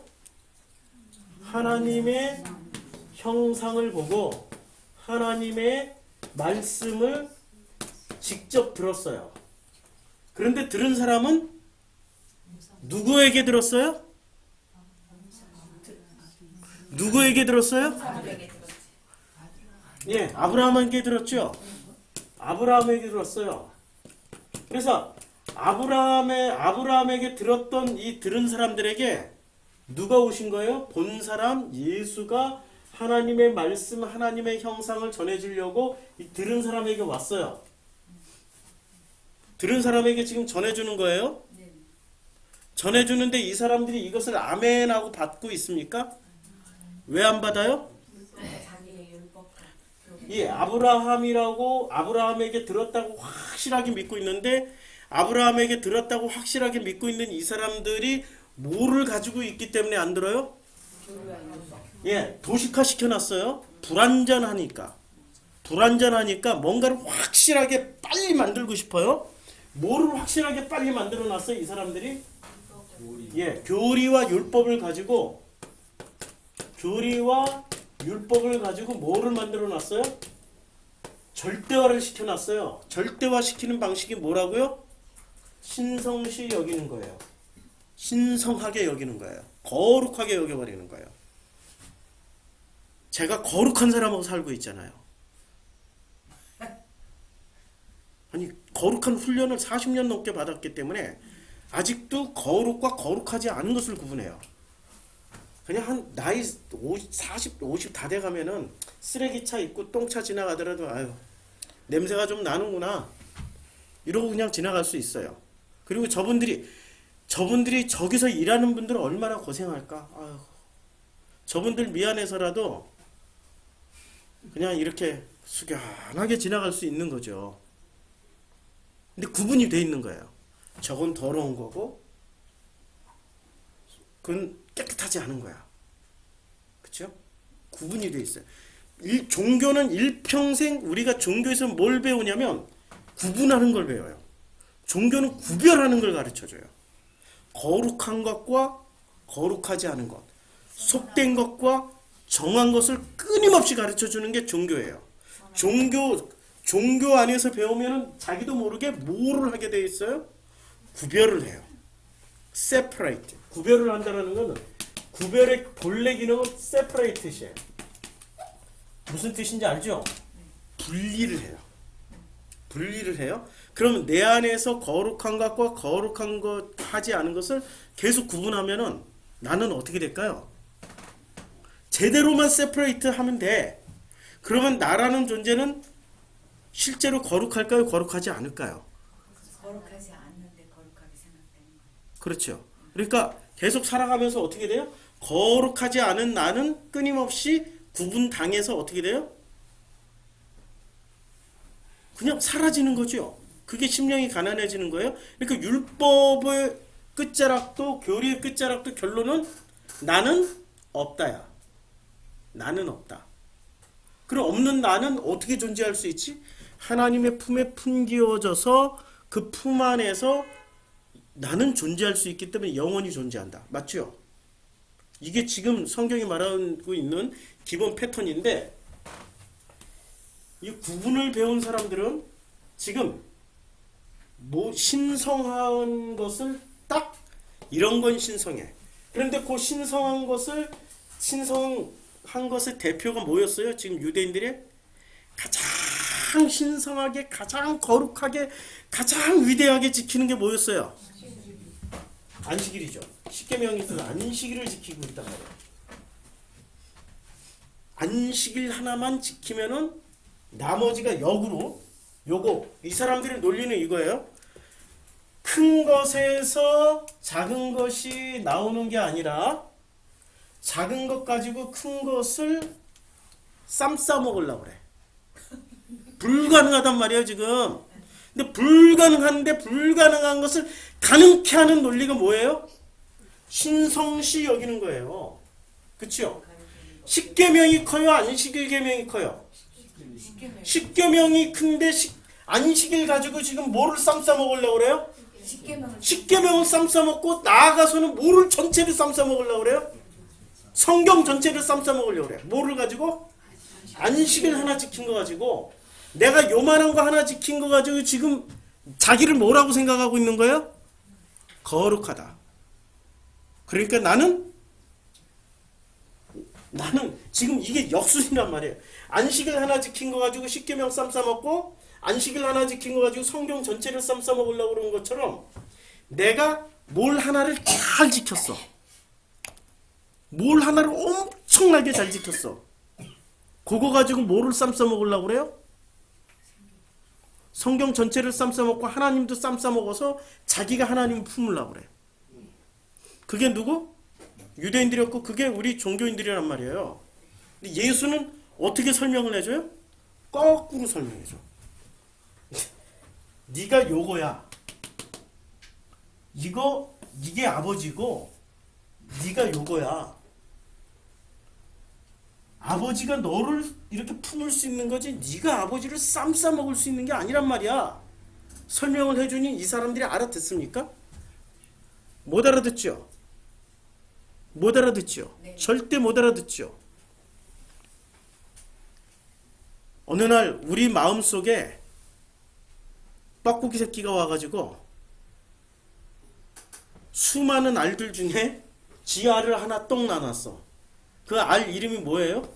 하나님의 형상을 보고 하나님의 말씀을 직접 들었어요. 그런데 들은 사람은 누구에게 들었어요? 누구에게 들었어요? 예, 아브라함에게 들었죠. 아브라함에게 들었어요. 그래서 아브라함에게 들었던 이 들은 사람들에게 누가 오신 거예요? 본 사람 예수가 하나님의 말씀, 하나님의 형상을 전해주려고 이 들은 사람에게 왔어요. 들은 사람에게 지금 전해주는 거예요. 전해주는데 이 사람들이 이것을 아멘하고 받고 있습니까? 왜 안 받아요? 자기의 율법. 예, 아브라함에게 들었다고 확실하게 믿고 있는데 아브라함에게 들었다고 확실하게 믿고 있는 이 사람들이 뭐를 가지고 있기 때문에 안 들어요? 예, 도식화 시켜놨어요. 불완전하니까 뭔가를 확실하게 빨리 만들고 싶어요. 뭐를 확실하게 빨리 만들어놨어요, 이 사람들이? 예, 교리와 율법을 가지고 뭐를 만들어놨어요? 절대화를 시켜놨어요. 절대화 시키는 방식이 뭐라고요? 신성시 여기는 거예요. 신성하게 여기는 거예요. 거룩하게 여겨버리는 거예요. 제가 거룩한 사람하고 살고 있잖아요. 아니, 거룩한 훈련을 40년 넘게 받았기 때문에 아직도 거룩과 거룩하지 않은 것을 구분해요. 그냥 한 나이 50 다 돼가면은 쓰레기차 있고 똥차 지나가더라도 아유 냄새가 좀 나는구나 이러고 그냥 지나갈 수 있어요. 그리고 저분들이 저기서 일하는 분들은 얼마나 고생할까. 아유, 저분들 미안해서라도 그냥 이렇게 숙연하게 지나갈 수 있는 거죠. 근데 구분이 돼 있는 거예요. 저건 더러운 거고 그건 깨끗하지 않은 거야. 그렇죠? 구분이 돼 있어요. 종교는 일평생 우리가 종교에서 뭘 배우냐면 구분하는 걸 배워요. 종교는 구별하는 걸 가르쳐줘요. 거룩한 것과 거룩하지 않은 것, 속된 것과 정한 것을 끊임없이 가르쳐주는 게 종교예요. 종교 안에서 배우면 자기도 모르게 뭐를 하게 돼 있어요? 구별을 해요. separate. 구별을 한다는 것은 구별의 본래 기능은 separate이에요. 무슨 뜻인지 알죠? 분리를 해요. 그러면 내 안에서 거룩한 것과 거룩한 것 하지 않은 것을 계속 구분하면은 나는 어떻게 될까요? 제대로만 세퍼레이트 하면 돼. 그러면 나라는 존재는 실제로 거룩할까요? 거룩하지 않을까요? 거룩하지 않는데 거룩하게 생각되는 거예요. 그렇죠. 그러니까 계속 살아가면서 어떻게 돼요? 거룩하지 않은 나는 끊임없이 구분당해서 어떻게 돼요? 그냥 사라지는 거죠. 그게 심령이 가난해지는 거예요. 그러니까 율법의 끝자락도 교리의 끝자락도 결론은 나는 없다야. 나는 없다. 그럼 없는 나는 어떻게 존재할 수 있지? 하나님의 품에 품기어져서 그 품 안에서 나는 존재할 수 있기 때문에 영원히 존재한다. 맞죠? 이게 지금 성경이 말하고 있는 기본 패턴인데 이 구분을 배운 사람들은 지금 뭐 신성한 것을 딱 이런 건 신성해. 그런데 그 신성한 것의 대표가 뭐였어요? 지금 유대인들의 가장 신성하게, 가장 거룩하게, 가장 위대하게 지키는 게 뭐였어요? 안식일이죠. 십계명에서 안식일을 지키고 있단 말이에요. 안식일 하나만 지키면은 나머지가 역으로 요거 이 사람들의 논리는 이거예요. 큰 것에서 작은 것이 나오는 게 아니라 작은 것 가지고 큰 것을 쌈 싸 먹으려고 그래. 불가능하단 말이에요, 지금. 근데 불가능한데 불가능한 것을 가능케 하는 논리가 뭐예요? 신성시 여기는 거예요. 그쵸? 십계명이 커요? 안식일 계명이 커요? 십계명이 큰데 안식일 가지고 지금 뭐를 쌈 싸 먹으려고 그래요? 십계명을 쌈 싸 먹고 나아가서는 뭐를 전체를 쌈 싸 먹으려고 그래요? 성경 전체를 쌈 싸 먹으려고 그래. 뭐를 가지고? 안식일 하나 지킨 거 가지고 내가 요만한 거 하나 지킨 거 가지고 지금 자기를 뭐라고 생각하고 있는 거예요? 거룩하다. 그러니까 나는 지금 이게 역순이란 말이에요. 안식일 하나 지킨 거 가지고 십계명 쌈 싸 먹고 안식일 하나 지킨 거 가지고 성경 전체를 쌈 싸 먹으려고 그러는 것처럼 내가 뭘 하나를 잘 지켰어. 뭘 하나를 엄청나게 잘 지켰어. 그거 가지고 뭐를 쌈 싸 먹으려고 그래요? 성경 전체를 쌈 싸 먹고 하나님도 쌈 싸 먹어서 자기가 하나님을 품으려고 그래. 그게 누구? 유대인들이었고 그게 우리 종교인들이란 말이에요. 근데 예수는 어떻게 설명을 해줘요? 거꾸로 설명해줘. 네가 요거야. 이게 아버지고 네가 요거야. 아버지가 너를 이렇게 품을 수 있는 거지 네가 아버지를 쌈 싸 먹을 수 있는 게 아니란 말이야. 설명을 해주니 이 사람들이 알아듣습니까? 못 알아듣죠? 못 알아듣죠? 네. 절대 못 알아듣죠? 어느 날 우리 마음속에 뻐꾸기 새끼가 와가지고 수많은 알들 중에 지 알을 하나 똥 나눴어. 그 알 이름이 뭐예요?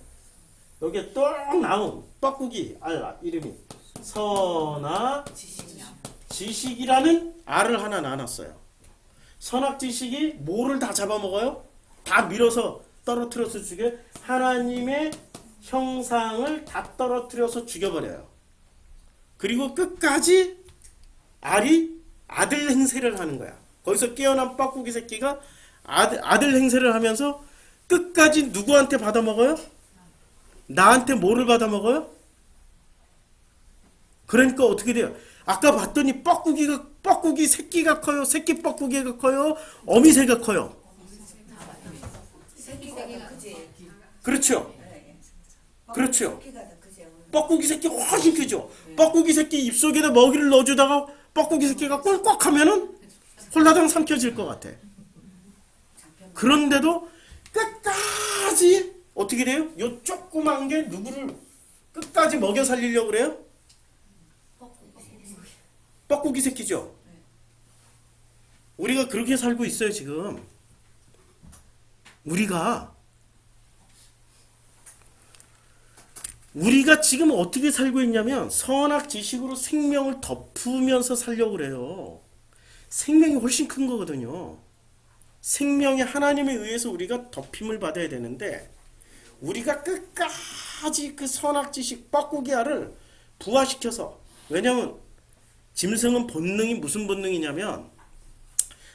여기에 똥 나온 뻐꾸기 알 이름이 선악지식이라는 알을 하나 나눴어요. 선악지식이 뭐를 다 잡아먹어요? 다 밀어서 떨어뜨려서 죽여. 하나님의 형상을 다 떨어뜨려서 죽여버려요. 그리고 끝까지 알이 아들 행세를 하는 거야. 거기서 깨어난 뻐꾸기 새끼가 아들 행세를 하면서 끝까지 누구한테 받아먹어요? 나한테 뭐를 받아먹어요? 그러니까 어떻게 돼요? 아까 봤더니 뻐꾸기 새끼가 커요? 새끼 뻐꾸기가 커요? 어미새가 커요? 새끼가 더 크지. 그렇죠? 그렇죠? 새끼가 더 크지. 뻐꾸기 새끼 훨씬 크죠? 뻐꾸기 새끼 입속에다 먹이를 넣어주다가 뻐꾸기 새끼가 꼴꺽 하면은 홀라당 삼켜질 것 같아. 그런데도 끝까지 어떻게 돼요? 요 조그만 게 누구를 끝까지 먹여 살리려고 그래요? 뻐꾸기 새끼죠? 우리가 그렇게 살고 있어요 지금. 우리가 지금 어떻게 살고 있냐면 선악 지식으로 생명을 덮으면서 살려고 그래요. 생명이 훨씬 큰 거거든요. 생명이 하나님에 의해서 우리가 덮임을 받아야 되는데 우리가 끝까지 그 선악지식 뻐꾸기알을 부화시켜서, 왜냐면 짐승은 본능이 무슨 본능이냐면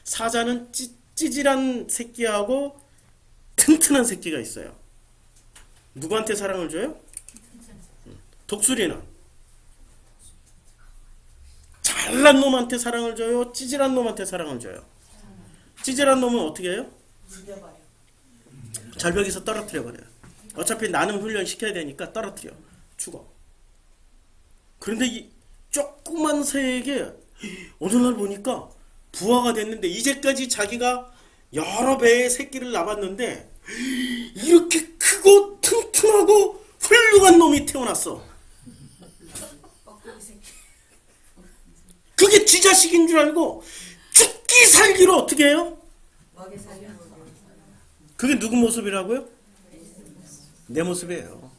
사자는 찌질한 새끼하고 튼튼한 새끼가 있어요. 누구한테 사랑을 줘요? 독수리는 잘난 놈한테 사랑을 줘요? 찌질한 놈한테 사랑을 줘요? 찌질한 놈은 어떻게 해요? 죽여버려. 절벽에서 떨어뜨려 버려요. 어차피 나는 훈련 시켜야 되니까 떨어뜨려. 죽어. 그런데 이 조그만 새에게 어느 날 보니까 부화가 됐는데, 이제까지 자기가 여러 배의 새끼를 낳았는데 이렇게 크고 튼튼하고 훌륭한 놈이 태어났어. 뻐꾸기 새끼. 그게 지 자식인 줄 알고 죽기 살기로 어떻게 해요? 먹여 살려. 그게 누구 모습이라고요? 내 모습이에요.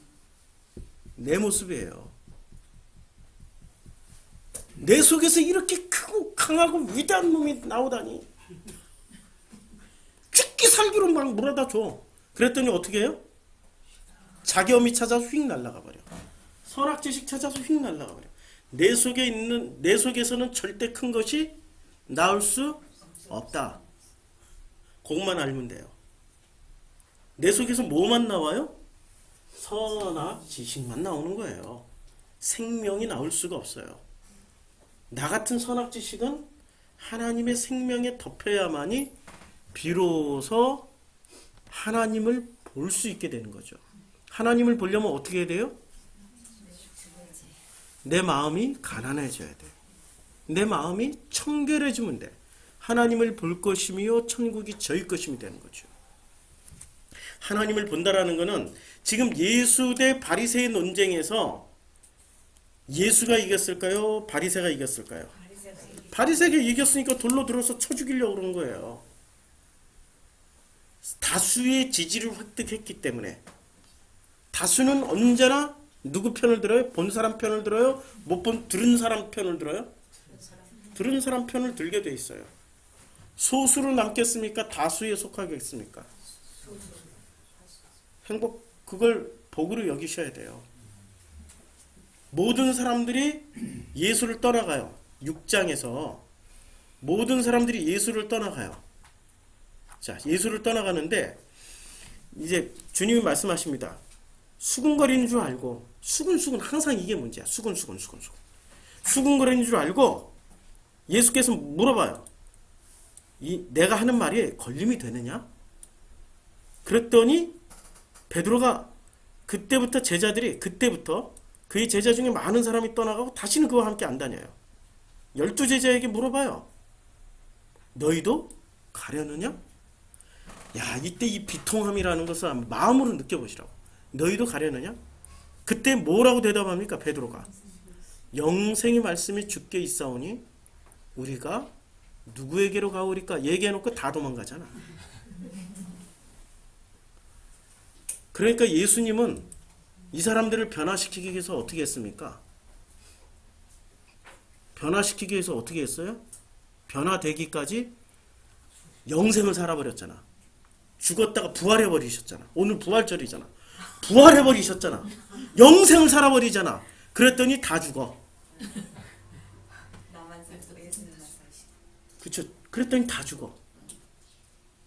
내 모습이에요. 내 속에서 이렇게 크고 강하고 위대한 놈이 나오다니. 죽기 살기로 막 물어다 줘. 그랬더니 어떻게 해요? 자기 어미 찾아서 휙 날아가 버려. 선악지식 찾아서 휙 날아가 버려. 내 속에 있는, 내 속에서는 절대 큰 것이 나올 수 없다. 그것만 알면 돼요. 내 속에서 뭐만 나와요? 선악지식만 나오는 거예요. 생명이 나올 수가 없어요. 나 같은 선악지식은 하나님의 생명에 덮여야만이 비로소 하나님을 볼 수 있게 되는 거죠. 하나님을 보려면 어떻게 해야 돼요? 내 마음이 가난해져야 돼. 내 마음이 청결해지면 돼. 하나님을 볼 것이며 천국이 저희 것임이 되는 거죠. 하나님을 본다라는 것은 지금 예수 대 바리새의 논쟁에서 예수가 이겼을까요? 바리새가 이겼을까요? 바리새가 이겼으니까 돌로 들어서 쳐 죽이려고 그런 거예요. 다수의 지지를 획득했기 때문에. 다수는 언제나 누구 편을 들어요? 본 사람 편을 들어요? 못 본 들은 사람 편을 들어요? 들은 사람 편을 들게 돼 있어요. 소수로 남겠습니까? 다수에 속하겠습니까? 행복, 그걸 복으로 여기셔야 돼요. 모든 사람들이 예수를 떠나가요. 6장에서 모든 사람들이 예수를 떠나가요. 자, 예수를 떠나가는데 이제 주님이 말씀하십니다. 수군거리는 줄 알고, 수군수군, 항상 이게 문제야. 수군수군. 수군거리는 줄 알고 예수께서 물어봐요. 내가 하는 말이 걸림이 되느냐? 그랬더니 베드로가 그때부터 그의 제자 중에 많은 사람이 떠나가고 다시는 그와 함께 안 다녀요. 12제자에게 물어봐요. 너희도 가려느냐? 야, 이때 이 비통함이라는 것을 마음으로 느껴보시라고. 너희도 가려느냐? 그때 뭐라고 대답합니까? 베드로가 영생의 말씀이 주께 있사오니 우리가 누구에게로 가오리까? 얘기해놓고 다 도망가잖아. 그러니까 예수님은 이 사람들을 변화시키기 위해서 어떻게 했습니까? 변화시키기 위해서 어떻게 했어요? 변화되기까지 영생을 살아버렸잖아. 죽었다가 부활해버리셨잖아. 오늘 부활절이잖아. 부활해버리셨잖아. 영생을 살아버리잖아. 그랬더니 다 죽어. 나만 살고 예수님만 살시고. 그렇죠. 그랬더니 다 죽어.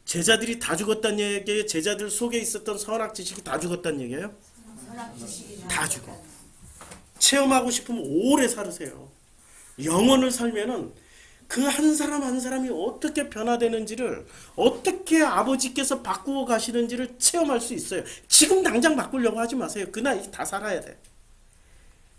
제자들이 다 죽었다는 얘기예요? 제자들 속에 있었던 선악지식이 다 죽었다는 얘기예요? 다 죽어. 체험하고 싶으면 오래 살으세요. 영혼을 살면은 그 한 사람 한 사람이 어떻게 변화되는지를, 어떻게 아버지께서 바꾸어 가시는지를 체험할 수 있어요. 지금 당장 바꾸려고 하지 마세요. 그 나이 다 살아야 돼.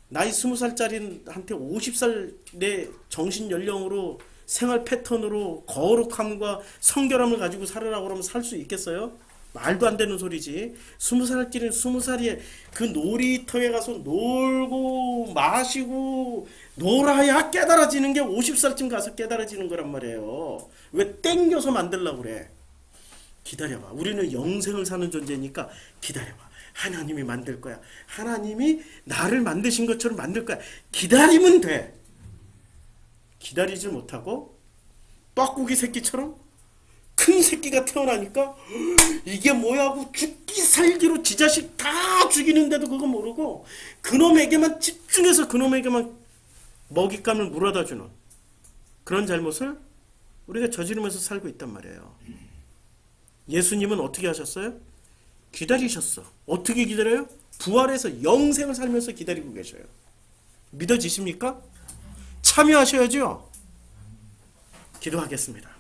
나이 20살짜리한테 50살의 정신 연령으로, 생활 패턴으로 거룩함과 성결함을 가지고 살으라고 그러면 살 수 있겠어요? 말도 안 되는 소리지. 20살끼리 20살에 그 놀이터에 가서 놀고 마시고 놀아야 깨달아지는 게 50살쯤 가서 깨달아지는 거란 말이에요. 왜 땡겨서 만들려고 그래? 기다려봐. 우리는 영생을 사는 존재니까 기다려봐. 하나님이 만들 거야. 하나님이 나를 만드신 것처럼 만들 거야. 기다리면 돼. 기다리지 못하고 뻐꾸기 새끼처럼 큰 새끼가 태어나니까 이게 뭐야 하고 죽기 살기로 지 자식 다 죽이는데도 그거 모르고 그놈에게만 집중해서 그놈에게만 먹잇감을 물어다 주는 그런 잘못을 우리가 저지르면서 살고 있단 말이에요. 예수님은 어떻게 하셨어요? 기다리셨어. 어떻게 기다려요? 부활해서 영생을 살면서 기다리고 계셔요. 믿어지십니까? 참여하셔야죠. 기도하겠습니다.